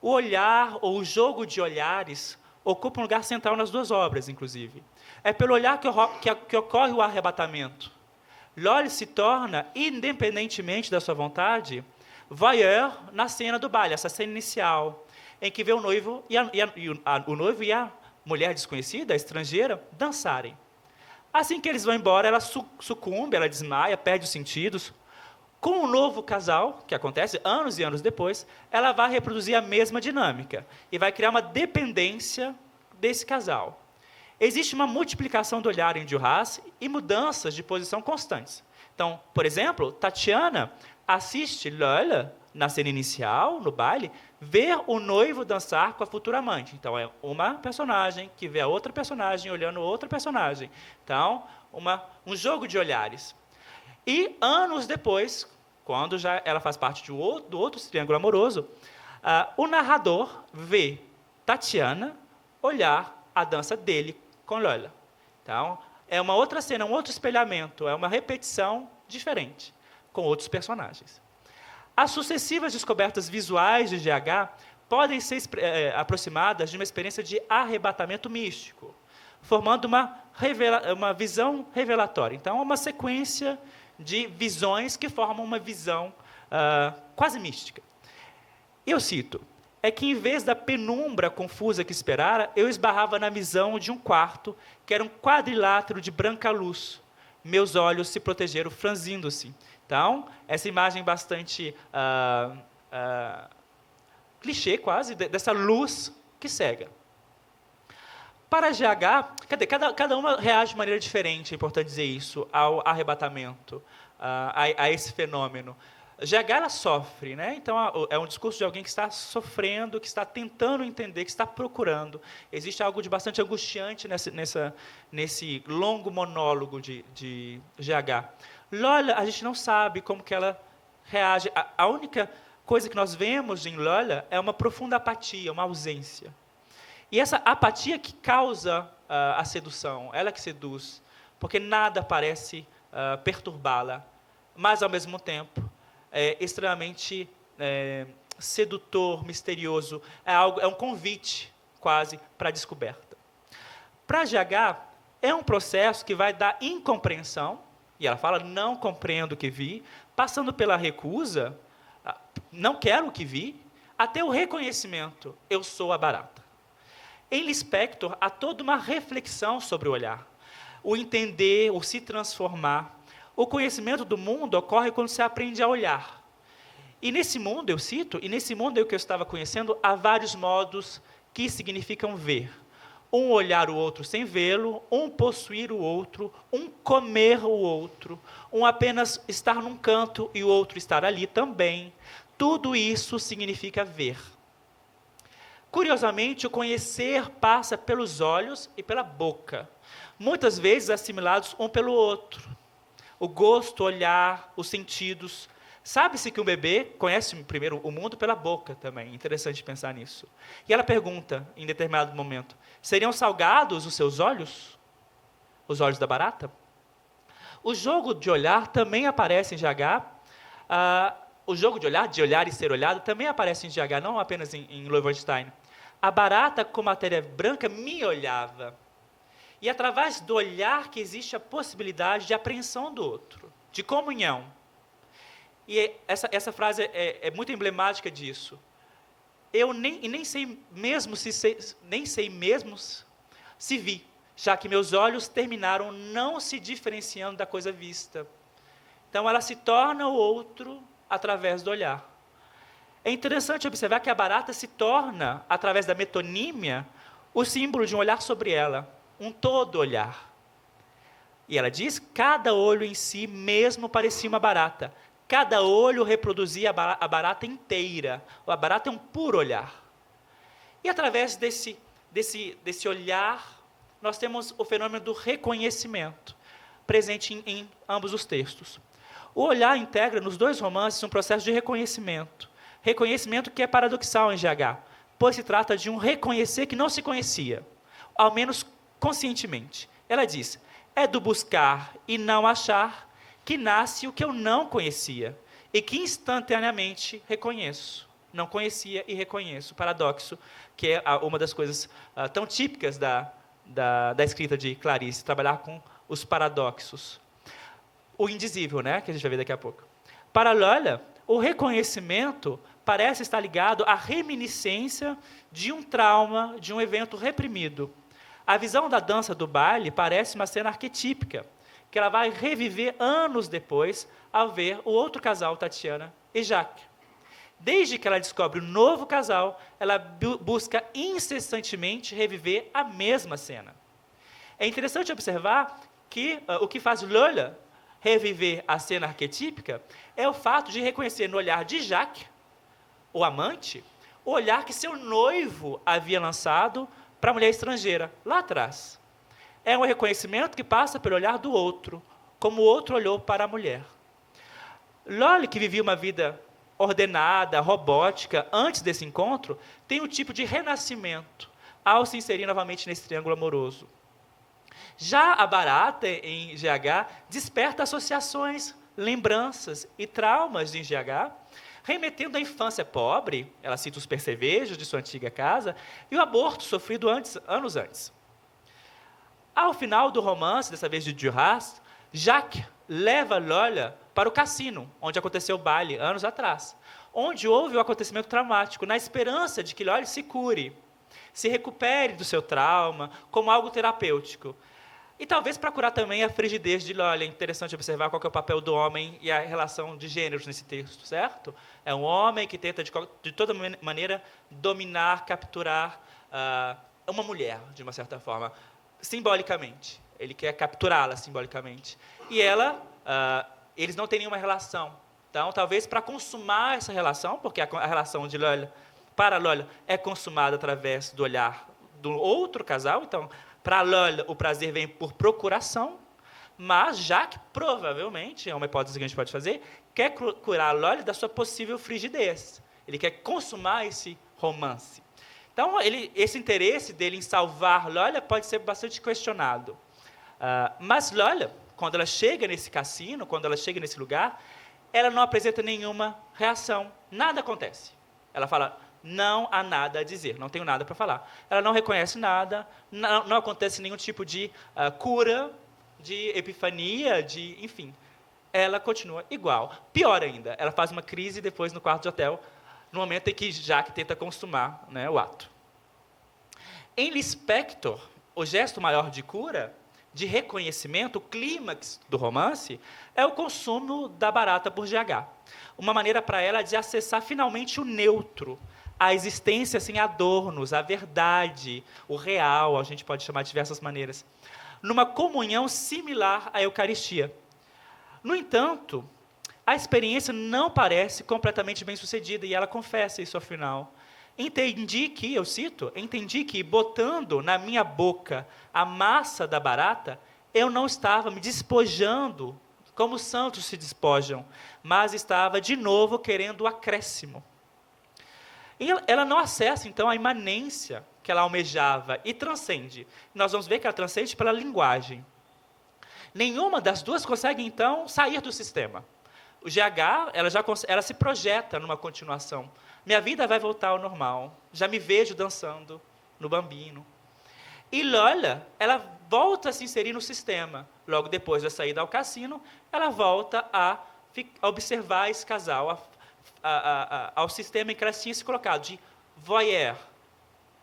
O olhar, ou o jogo de olhares, ocupa um lugar central nas duas obras, inclusive. É pelo olhar que ocorre o arrebatamento. Lola se torna, independentemente da sua vontade, voyeur na cena do baile, essa cena inicial, em que vê o noivo o noivo e a mulher desconhecida, a estrangeira, dançarem. Assim que eles vão embora, ela sucumbe, ela desmaia, perde os sentidos. Com o novo casal, que acontece anos e anos depois, ela vai reproduzir a mesma dinâmica e vai criar uma dependência desse casal. Existe uma multiplicação do olhar em Duras e mudanças de posição constantes. Então, por exemplo, Tatiana assiste Lola, na cena inicial, no baile, ver o noivo dançar com a futura amante. Então, é uma personagem que vê a outra personagem olhando outra personagem. Então, um jogo de olhares. E, anos depois, quando já ela faz parte do outro triângulo amoroso, o narrador vê Tatiana olhar a dança dele com Lola. Então, é uma outra cena, um outro espelhamento, é uma repetição diferente, com outros personagens. As sucessivas descobertas visuais de GH podem ser aproximadas de uma experiência de arrebatamento místico, formando uma visão revelatória. Então, é uma sequência de visões que formam uma visão quase mística. Eu cito, é que em vez da penumbra confusa que esperara, eu esbarrava na visão de um quarto, que era um quadrilátero de branca luz. Meus olhos se protegeram, franzindo-se. Então, essa imagem bastante clichê, quase, dessa luz que cega. Para GH, cada uma reage de maneira diferente, é importante dizer isso, ao arrebatamento, a esse fenômeno. GH ela sofre, né? Então é um discurso de alguém que está sofrendo, que está tentando entender, que está procurando. Existe algo de bastante angustiante nesse longo monólogo de GH. Lola, a gente não sabe como que ela reage. A única coisa que nós vemos em Lola é uma profunda apatia, uma ausência. E essa apatia que causa a sedução, ela que seduz, porque nada parece perturbá-la, mas, ao mesmo tempo, é extremamente sedutor, misterioso, é um convite, quase, para a descoberta. Para GH, é um processo que vai da incompreensão, e ela fala, não compreendo o que vi, passando pela recusa, não quero o que vi, até o reconhecimento, eu sou a barata. Em Lispector, há toda uma reflexão sobre o olhar, o entender, o se transformar. O conhecimento do mundo ocorre quando se aprende a olhar. E nesse mundo, eu cito, e nesse mundo que eu estava conhecendo, há vários modos que significam ver. Um olhar o outro sem vê-lo, um possuir o outro, um comer o outro, um apenas estar num canto e o outro estar ali também. Tudo isso significa ver. Curiosamente, o conhecer passa pelos olhos e pela boca, muitas vezes assimilados um pelo outro. O gosto, o olhar, os sentidos. Sabe-se que um bebê conhece primeiro o mundo pela boca também, interessante pensar nisso. E ela pergunta, em determinado momento, seriam salgados os seus olhos? Os olhos da barata? O jogo de olhar também aparece em GH. O jogo de olhar e ser olhado, também aparece em GH, não apenas em Loewenstein. A barata com matéria branca me olhava. E através do olhar que existe a possibilidade de apreensão do outro, de comunhão. E essa frase é muito emblemática disso. Eu nem sei mesmo se vi, já que meus olhos terminaram não se diferenciando da coisa vista. Então, ela se torna o outro através do olhar. É interessante observar que a barata se torna, através da metonímia, o símbolo de um olhar sobre ela. um todo olhar. E ela diz, cada olho em si mesmo parecia uma barata. Cada olho reproduzia a barata inteira. A barata é um puro olhar. E através desse olhar, nós temos o fenômeno do reconhecimento, presente em ambos os textos. O olhar integra nos dois romances um processo de reconhecimento. Reconhecimento que é paradoxal em GH, pois se trata de um reconhecer que não se conhecia, ao menos conscientemente. Ela diz, é do buscar e não achar que nasce o que eu não conhecia e que instantaneamente reconheço. Não conhecia e reconheço. Paradoxo, que é uma das coisas tão típicas da escrita de Clarice, trabalhar com os paradoxos. O indizível, né, que a gente vai ver daqui a pouco. Para Lola, o reconhecimento parece estar ligado à reminiscência de um trauma, de um evento reprimido. A visão da dança do baile parece uma cena arquetípica, que ela vai reviver anos depois, ao ver o outro casal, Tatiana e Jacques. Desde que ela descobre o novo casal, ela busca incessantemente reviver a mesma cena. É interessante observar que o que faz Lola reviver a cena arquetípica é o fato de reconhecer no olhar de Jacques, o amante, o olhar que seu noivo havia lançado para a mulher estrangeira, lá atrás. É um reconhecimento que passa pelo olhar do outro, como o outro olhou para a mulher. Lola, que vivia uma vida ordenada, robótica, antes desse encontro, tem um tipo de renascimento, ao se inserir novamente nesse triângulo amoroso. Já a barata, em GH, desperta associações, lembranças e traumas em GH, remetendo à infância pobre, ela cita os percevejos de sua antiga casa, e o aborto sofrido anos antes. Ao final do romance, dessa vez de Duras, Jacques leva Lola para o cassino, onde aconteceu o baile, anos atrás, onde houve um acontecimento traumático, na esperança de que Lola se cure, se recupere do seu trauma, como algo terapêutico. E talvez para curar também a frigidez de Lola. É interessante observar qual que é o papel do homem e a relação de gêneros nesse texto, certo? É um homem que tenta, de toda maneira, dominar, capturar uma mulher, de uma certa forma, simbolicamente. Ele quer capturá-la simbolicamente. E eles não têm nenhuma relação. Então, talvez para consumar essa relação, porque a relação de Lola para Lola é consumada através do olhar do outro casal, então, para Lola, o prazer vem por procuração, mas Jacques, provavelmente, é uma hipótese que a gente pode fazer, quer curar Lola da sua possível frigidez. Ele quer consumar esse romance. Então, esse interesse dele em salvar Lola pode ser bastante questionado. Mas Lola, quando ela chega nesse cassino, quando ela chega nesse lugar, ela não apresenta nenhuma reação. Nada acontece. Ela fala, não há nada a dizer, não tenho nada para falar. Ela não reconhece nada, não acontece nenhum tipo de cura, de epifania, enfim. Ela continua igual. Pior ainda, ela faz uma crise depois no quarto de hotel, no momento em que Jacques tenta consumar, né, o ato. Em Lispector, o gesto maior de cura, de reconhecimento, o clímax do romance, é o consumo da barata por GH. Uma maneira para ela de acessar finalmente o neutro, a existência sem adornos, a verdade, o real, a gente pode chamar de diversas maneiras, numa comunhão similar à Eucaristia. No entanto, a experiência não parece completamente bem-sucedida, e ela confessa isso ao final. Entendi que, botando na minha boca a massa da barata, eu não estava me despojando como os santos se despojam, mas estava, de novo, querendo o acréscimo. E ela não acessa, então, a imanência que ela almejava e transcende. Nós vamos ver que ela transcende pela linguagem. Nenhuma das duas consegue, então, sair do sistema. O GH, ela se projeta numa continuação. Minha vida vai voltar ao normal. Já me vejo dançando no Bambino. E Lola, ela volta a se inserir no sistema. Logo depois da saída ao cassino, ela volta a observar esse casal, ao sistema em que ela tinha se colocado, de voyeur.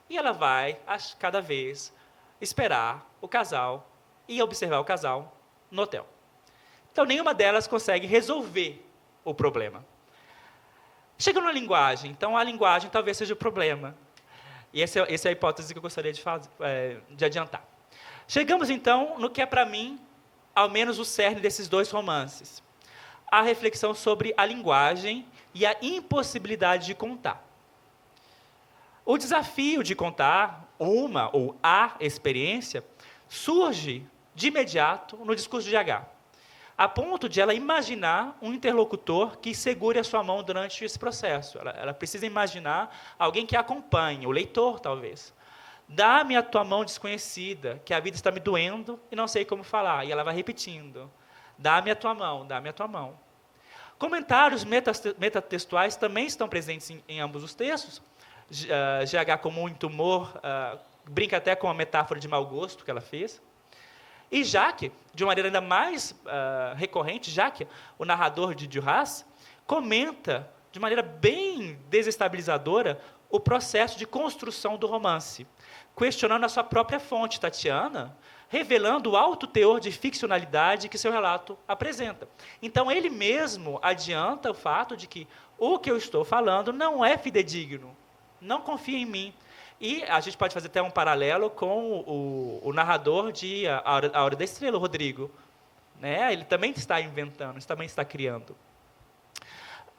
E ela vai, cada vez, esperar o casal e observar o casal no hotel. Então, nenhuma delas consegue resolver o problema. Chega na linguagem. Então, a linguagem talvez seja o problema. E essa é a hipótese que eu gostaria de adiantar. Chegamos, então, no que é, para mim, ao menos o cerne desses dois romances. A reflexão sobre a linguagem e a impossibilidade de contar. O desafio de contar uma ou a experiência surge de imediato no discurso de H, a ponto de ela imaginar um interlocutor que segure a sua mão durante esse processo. Ela precisa imaginar alguém que a acompanhe, o leitor, talvez. Dá-me a tua mão desconhecida, que a vida está me doendo e não sei como falar. E ela vai repetindo. Dá-me a tua mão, dá-me a tua mão. Comentários metatextuais também estão presentes em ambos os textos. GH, com muito humor, brinca até com a metáfora de mau gosto que ela fez. E Jacques, de uma maneira ainda mais recorrente, Jacques, o narrador de Duras, comenta de maneira bem desestabilizadora o processo de construção do romance, questionando a sua própria fonte, Tatiana, revelando o alto teor de ficcionalidade que seu relato apresenta. Então, ele mesmo adianta o fato de que o que eu estou falando não é fidedigno, não confia em mim. E a gente pode fazer até um paralelo com o narrador de A Hora da Estrela, o Rodrigo. Né? Ele também está inventando, ele também está criando.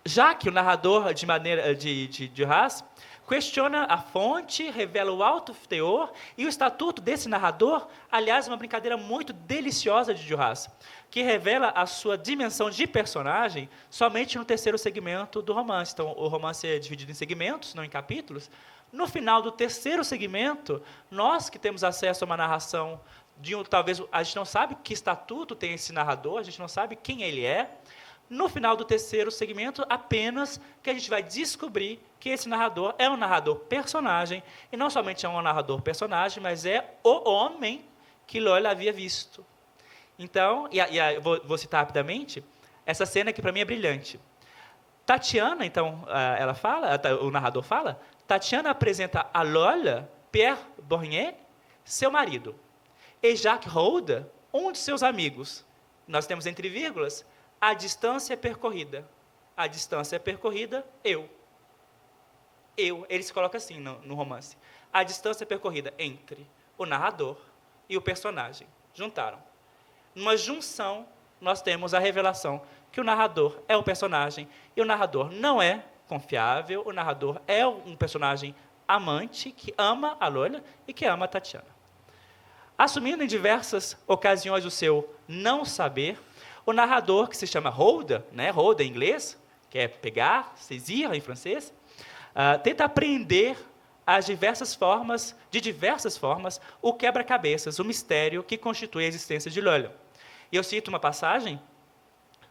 Já que o narrador de Duras questiona a fonte, revela o alto teor, e o estatuto desse narrador, aliás, é uma brincadeira muito deliciosa de Duras, que revela a sua dimensão de personagem somente no terceiro segmento do romance. Então, o romance é dividido em segmentos, não em capítulos. No final do terceiro segmento, nós que temos acesso a uma narração, talvez a gente não sabe que estatuto tem esse narrador, a gente não sabe quem ele é. No final do terceiro segmento, apenas que a gente vai descobrir que esse narrador é um narrador personagem, e não somente é um narrador personagem, mas é o homem que Lola havia visto. Então, vou citar rapidamente, essa cena que para mim é brilhante. Tatiana, então, ela fala, o narrador fala, Tatiana apresenta a Lola Pierre Bournier, seu marido, e Jacques Rouda, um de seus amigos. Nós temos entre vírgulas, a distância percorrida. A distância percorrida, eu. Ele se coloca assim no romance. A distância percorrida entre o narrador e o personagem. Juntaram. Numa junção, nós temos a revelação que o narrador é o personagem, e o narrador não é confiável, o narrador é um personagem amante, que ama a Lola e que ama a Tatiana. Assumindo em diversas ocasiões o seu não saber, o narrador, que se chama Rouda, né, Rouda em inglês, que é pegar, saisir em francês, tenta aprender de diversas formas, o quebra-cabeças, o mistério que constitui a existência de Lola. E eu cito uma passagem: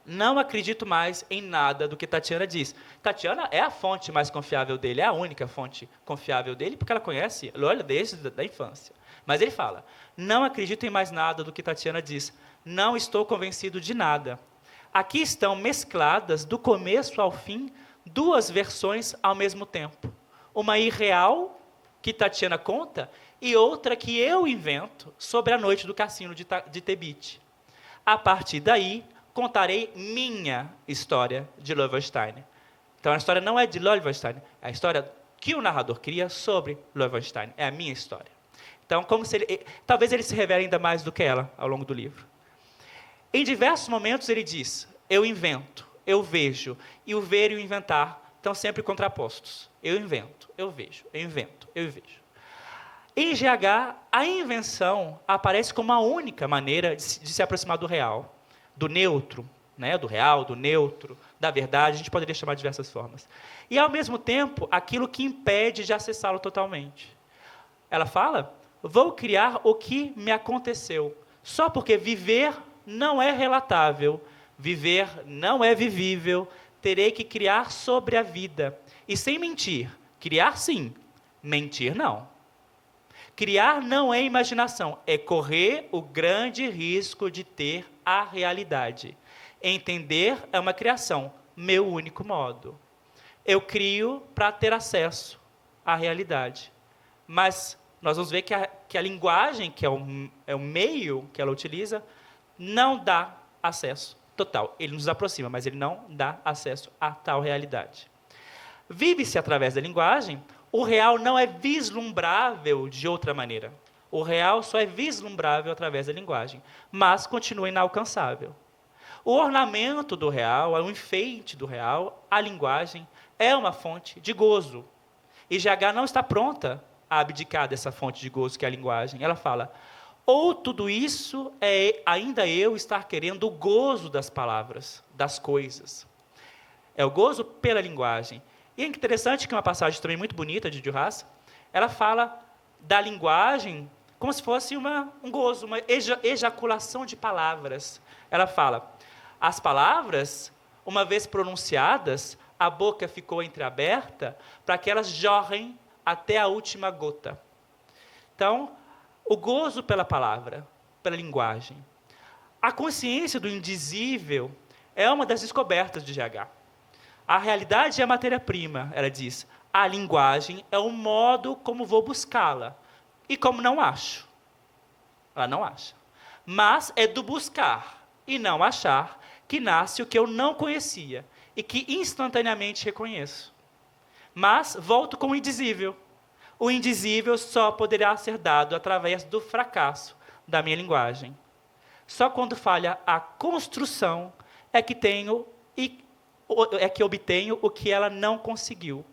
não acredito mais em nada do que Tatiana diz. Tatiana é a fonte mais confiável dele, é a única fonte confiável dele, porque ela conhece Lola desde a infância. Mas ele fala, não acredito em mais nada do que Tatiana diz. Não estou convencido de nada. Aqui estão mescladas, do começo ao fim, duas versões ao mesmo tempo. Uma irreal, que Tatiana conta, e outra que eu invento sobre a noite do cassino de Tebit. A partir daí, contarei minha história de Loewenstein. Então, a história não é de Loewenstein, é a história que o narrador cria sobre Loewenstein. É a minha história. Então, talvez ele se revele ainda mais do que ela ao longo do livro. Em diversos momentos ele diz, eu invento, eu vejo, e o ver e o inventar estão sempre contrapostos. Eu invento, eu vejo, eu invento, eu vejo. Em GH, a invenção aparece como a única maneira de se aproximar do real, do neutro, né, do real, do neutro, da verdade, a gente poderia chamar de diversas formas. E, ao mesmo tempo, aquilo que impede de acessá-lo totalmente. Ela fala, vou criar o que me aconteceu, só porque viver não é relatável, viver não é vivível, terei que criar sobre a vida. E sem mentir, criar sim, mentir não. Criar não é imaginação, é correr o grande risco de ter a realidade. Entender é uma criação, meu único modo. Eu crio para ter acesso à realidade. Mas nós vamos ver que a linguagem, que é o meio que ela utiliza, não dá acesso total. Ele nos aproxima, mas ele não dá acesso a tal realidade. Vive-se através da linguagem, o real não é vislumbrável de outra maneira. O real só é vislumbrável através da linguagem, mas continua inalcançável. O ornamento do real, o enfeite do real, a linguagem, é uma fonte de gozo. E GH não está pronta a abdicar dessa fonte de gozo que é a linguagem. Ela fala, ou tudo isso é ainda eu estar querendo o gozo das palavras, das coisas. É o gozo pela linguagem. E é interessante que uma passagem também muito bonita de Duras, ela fala da linguagem como se fosse um gozo, uma ejaculação de palavras. Ela fala, as palavras, uma vez pronunciadas, a boca ficou entreaberta para que elas jorrem até a última gota. Então, o gozo pela palavra, pela linguagem. A consciência do indizível é uma das descobertas de GH. A realidade é a matéria-prima, ela diz. A linguagem é o modo como vou buscá-la. E como não acho. Ela não acha. Mas é do buscar e não achar que nasce o que eu não conhecia e que instantaneamente reconheço. Mas volto com o indizível. O indizível só poderá ser dado através do fracasso da minha linguagem. Só quando falha a construção é que obtenho o que ela não conseguiu.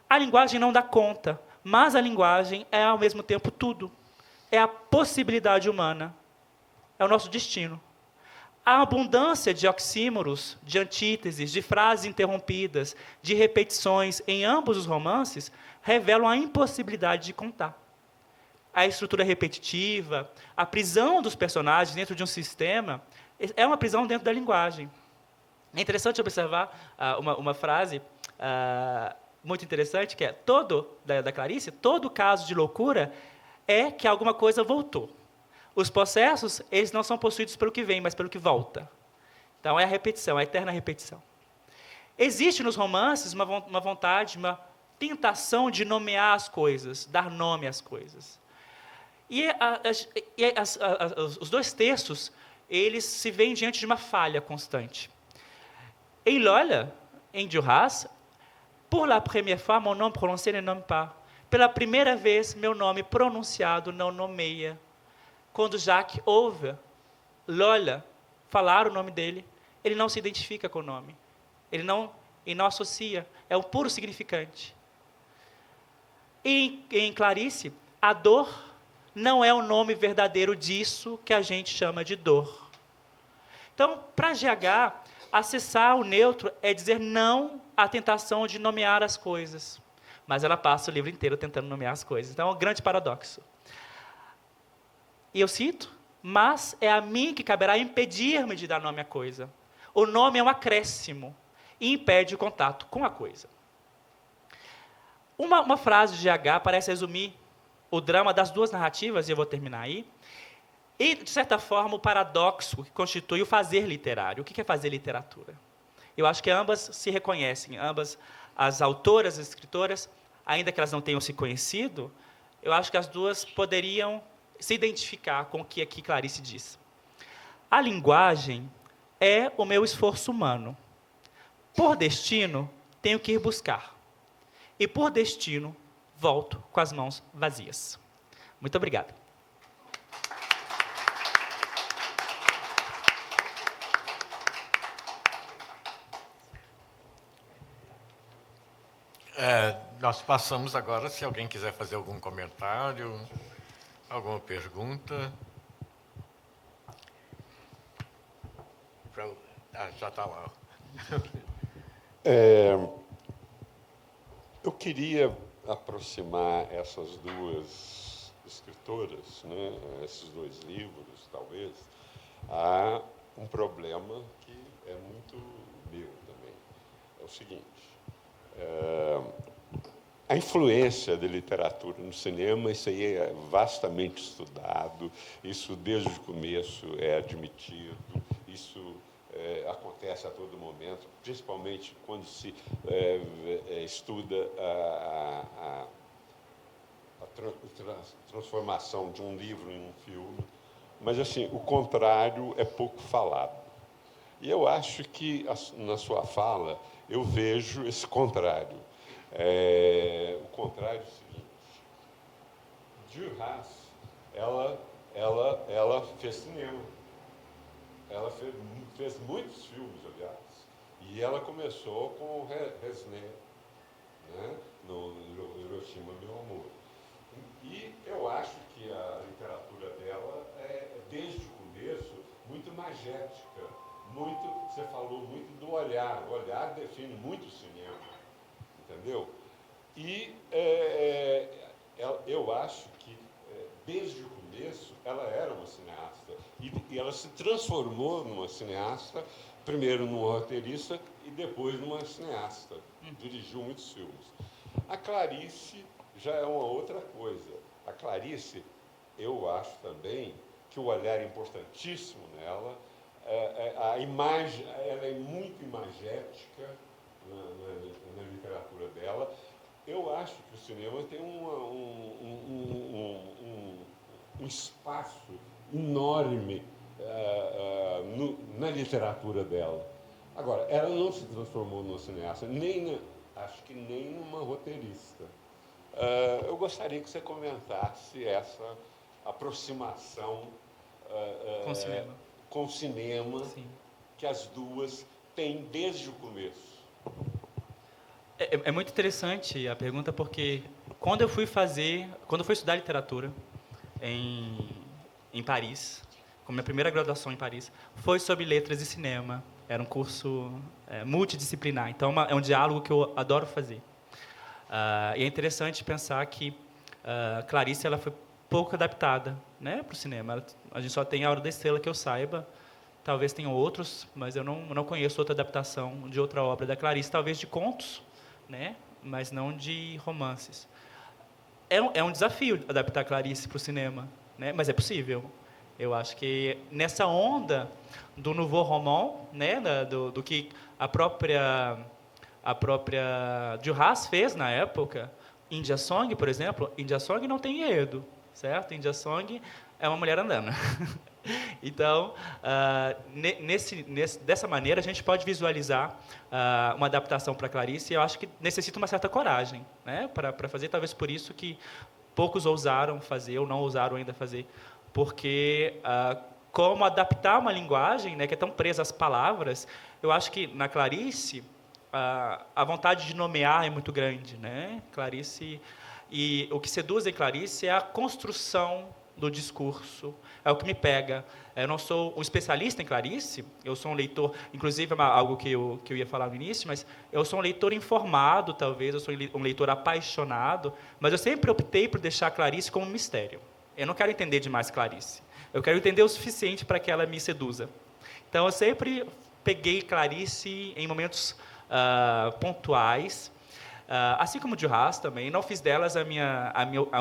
A linguagem não dá conta, mas a linguagem é ao mesmo tempo tudo. É a possibilidade humana. É o nosso destino. A abundância de oxímoros, de antíteses, de frases interrompidas, de repetições em ambos os romances revelam a impossibilidade de contar. A estrutura repetitiva, a prisão dos personagens dentro de um sistema, é uma prisão dentro da linguagem. É interessante observar uma frase muito interessante, que é, da Clarice, todo caso de loucura é que alguma coisa voltou. Os processos, eles não são possuídos pelo que vem, mas pelo que volta. Então, é a repetição, a eterna repetição. Existe nos romances uma vontade, uma tentação de nomear as coisas, dar nome às coisas. E os dois textos, eles se veem diante de uma falha constante. Em Lola, em Duras, pour la première fois, mon nom prononcé ne nomme pas. Pela primeira vez, meu nome pronunciado não nomeia. Quando Jacques ouve Lola falar o nome dele, ele não se identifica com o nome. Ele não associa. É um puro significante. Em Clarice, a dor não é o nome verdadeiro disso que a gente chama de dor. Então, para GH, acessar o neutro é dizer não à tentação de nomear as coisas. Mas ela passa o livro inteiro tentando nomear as coisas. Então, é um grande paradoxo. E eu cito, mas é a mim que caberá impedir-me de dar nome à coisa. O nome é um acréscimo e impede o contato com a coisa. Uma frase de GH parece resumir o drama das duas narrativas, e eu vou terminar aí, e, de certa forma, o paradoxo que constitui o fazer literário. O que é fazer literatura? Eu acho que ambas se reconhecem, ambas as autoras, as escritoras, ainda que elas não tenham se conhecido, eu acho que as duas poderiam se identificar com o que aqui Clarice diz. A linguagem é o meu esforço humano. Por destino, tenho que ir buscar. E por destino, volto com as mãos vazias. Muito obrigado. Nós passamos agora, se alguém quiser fazer algum comentário, alguma pergunta. Já está lá. Eu queria aproximar essas duas escritoras, né, esses dois livros, talvez, a um problema que é muito meu também. É o seguinte, a influência da literatura no cinema, isso aí é vastamente estudado, isso desde o começo é admitido, isso acontece a todo momento, principalmente quando se estuda a transformação de um livro em um filme. Mas, assim, o contrário é pouco falado. E eu acho que, na sua fala, eu vejo esse contrário. O contrário é o seguinte: Duras ela fez cinema. Ela fez muitos filmes, aliás. E ela começou com o Resné, né, no Hiroshima, Meu Amor. E eu acho que a literatura dela é, desde o começo, muito magética. Você falou muito do olhar. O olhar define muito o cinema, entendeu? E eu acho que, desde o começo, ela era uma cineasta. E ela se transformou numa cineasta, primeiro numa roteirista e depois numa cineasta. Dirigiu muitos filmes. A Clarice já é uma outra coisa. A Clarice, eu acho também que o olhar é importantíssimo nela. A imagem, ela é muito imagética na literatura dela. Eu acho que o cinema tem um espaço enorme na literatura dela. Agora, ela não se transformou numa cineasta, acho que nem numa roteirista. Eu gostaria que você comentasse essa aproximação com o cinema Sim. que as duas têm desde o começo. É muito interessante a pergunta, porque quando eu fui estudar literatura em Paris, com minha primeira graduação em Paris, foi sobre letras e cinema. Era um curso multidisciplinar, então é um diálogo que eu adoro fazer. E é interessante pensar que Clarice ela foi pouco adaptada, né, para o cinema. A gente só tem A Hora da Estrela, que eu saiba. Talvez tenham outros, mas eu não conheço outra adaptação de outra obra da Clarice, talvez de contos, né, mas não de romances. É um desafio adaptar Clarice para o cinema, né, mas é possível. Eu acho que nessa onda do nouveau roman, né, do que a própria Duras fez na época, India Song, por exemplo, India Song não tem enredo, certo? India Song é uma mulher andando. Então, dessa maneira, a gente pode visualizar uma adaptação para Clarice, e eu acho que necessita uma certa coragem, né, para fazer, talvez por isso que poucos ousaram fazer ou não ousaram ainda fazer, porque como adaptar uma linguagem, né, que é tão presa às palavras, eu acho que na Clarice a vontade de nomear é muito grande, né? Clarice, e o que seduz em Clarice é a construção do discurso, é o que me pega. Eu não sou um especialista em Clarice, eu sou um leitor, inclusive é algo que eu ia falar no início, mas eu sou um leitor informado, talvez, eu sou um leitor apaixonado, mas eu sempre optei por deixar Clarice como um mistério. Eu não quero entender demais Clarice, eu quero entender o suficiente para que ela me seduza. Então, eu sempre peguei Clarice em momentos pontuais, assim como Duras também, não fiz delas ao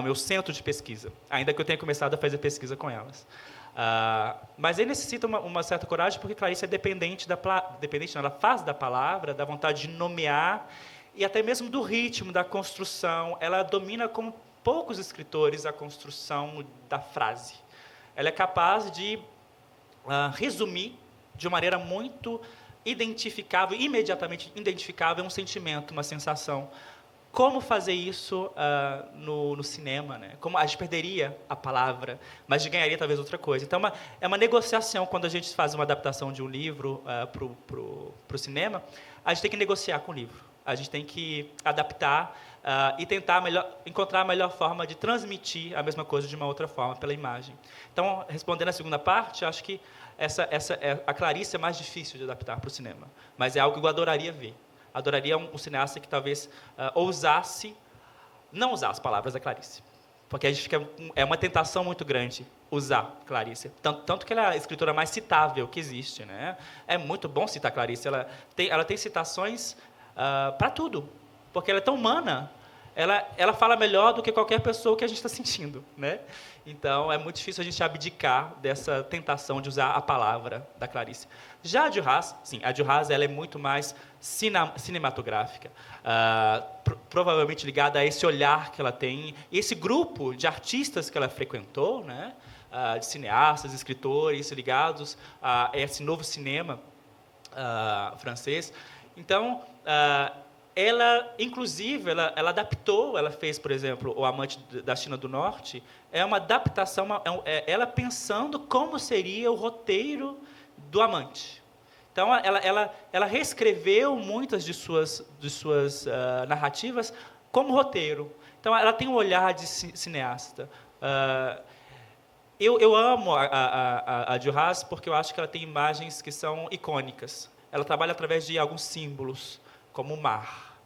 meu centro de pesquisa, ainda que eu tenha começado a fazer pesquisa com elas. Mas ele necessita uma certa coragem, porque Clarice é dependente, ela faz da palavra, da vontade de nomear, e até mesmo do ritmo, da construção. Ela domina, como poucos escritores, a construção da frase. Ela é capaz de resumir de uma maneira muito identificável, imediatamente identificável, um sentimento, uma sensação. Como fazer isso no cinema, né? Como a gente perderia a palavra, mas ganharia talvez outra coisa. Então, é uma negociação. Quando a gente faz uma adaptação de um livro para o cinema, a gente tem que negociar com o livro. A gente tem que adaptar e tentar encontrar a melhor forma de transmitir a mesma coisa de uma outra forma, pela imagem. Então, respondendo a segunda parte, acho que a Clarice é mais difícil de adaptar para o cinema, mas é algo que eu adoraria ver. Adoraria um cineasta que talvez não usar as palavras da Clarice, porque a gente é uma tentação muito grande usar Clarice, tanto que ela é a escritora mais citável que existe, né? É muito bom citar Clarice, ela tem citações para tudo, porque ela é tão humana, ela fala melhor do que qualquer pessoa que a gente está sentindo, né? Então, é muito difícil a gente abdicar dessa tentação de usar a palavra da Clarice. Já a Duras, sim, a Duras ela é muito mais cinematográfica, provavelmente ligada a esse olhar que ela tem, e esse grupo de artistas que ela frequentou, né? De cineastas, escritores ligados a esse novo cinema francês. Então, ela, inclusive, ela adaptou, ela fez, por exemplo, O Amante da China do Norte, é uma adaptação, ela pensando como seria o roteiro do Amante. Então, ela reescreveu muitas de suas narrativas como roteiro. Então, ela tem um olhar de cineasta. Eu amo a Jo Haas porque eu acho que ela tem imagens que são icônicas. Ela trabalha através de alguns símbolos, como o mar.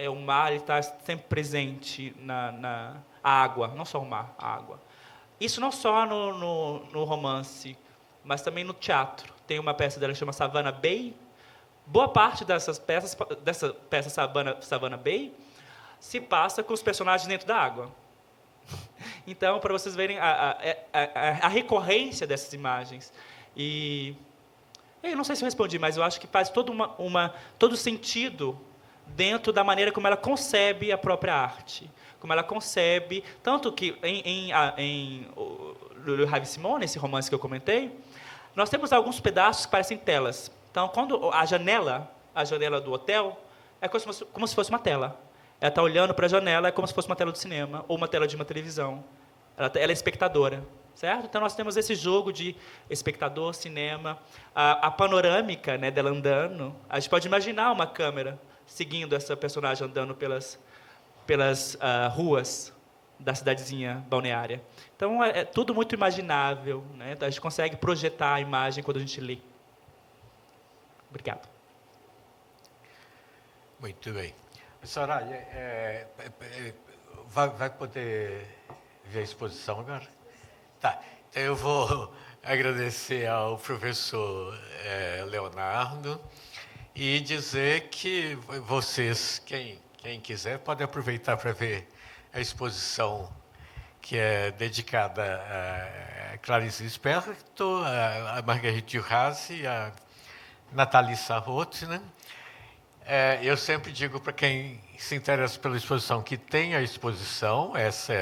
O mar está sempre presente na água, não só o mar, a água. Isso não só no romance, mas também no teatro. Tem uma peça dela que chama Savannah Bay. Boa parte dessa peça Savannah Bay se passa com os personagens dentro da água. Então, para vocês verem a recorrência dessas imagens. E eu não sei se eu respondi, mas eu acho que faz todo sentido dentro da maneira como ela concebe a própria arte. Como ela concebe... Tanto que, em Le Rêve Simone, esse romance que eu comentei, nós temos alguns pedaços que parecem telas. Então, quando a janela do hotel, é como se fosse uma tela. Ela está olhando para a janela, é como se fosse uma tela de cinema, ou uma tela de uma televisão. Ela é espectadora, certo? Então, nós temos esse jogo de espectador, cinema, a panorâmica, né, dela andando. A gente pode imaginar uma câmera seguindo essa personagem andando pelas ruas da cidadezinha balneária. Então, é tudo muito imaginável, né? A gente consegue projetar a imagem quando a gente lê. Obrigado. Muito bem. Soraya, vai poder ver a exposição agora? Tá. Então, eu vou agradecer ao professor Leonardo e dizer que vocês, quem quiser, pode aproveitar para ver a exposição que é dedicada a Clarice Lispector, a Marguerite Duras e a Nathalie Sarraute, né? Eu sempre digo para quem se interessa pela exposição que tem a exposição, esse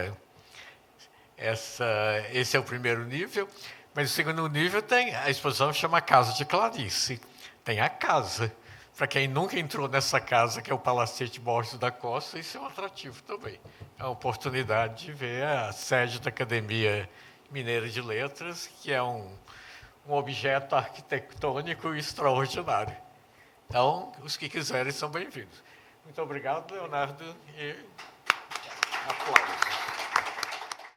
é o primeiro nível, mas o segundo nível tem a exposição chama Casa de Clarice, tem a casa. Para quem nunca entrou nessa casa, que é o Palacete Borges da Costa, isso é um atrativo também. É uma oportunidade de ver a sede da Academia Mineira de Letras, que é um objeto arquitetônico extraordinário. Então, os que quiserem são bem-vindos. Muito obrigado, Leonardo, e aplausos.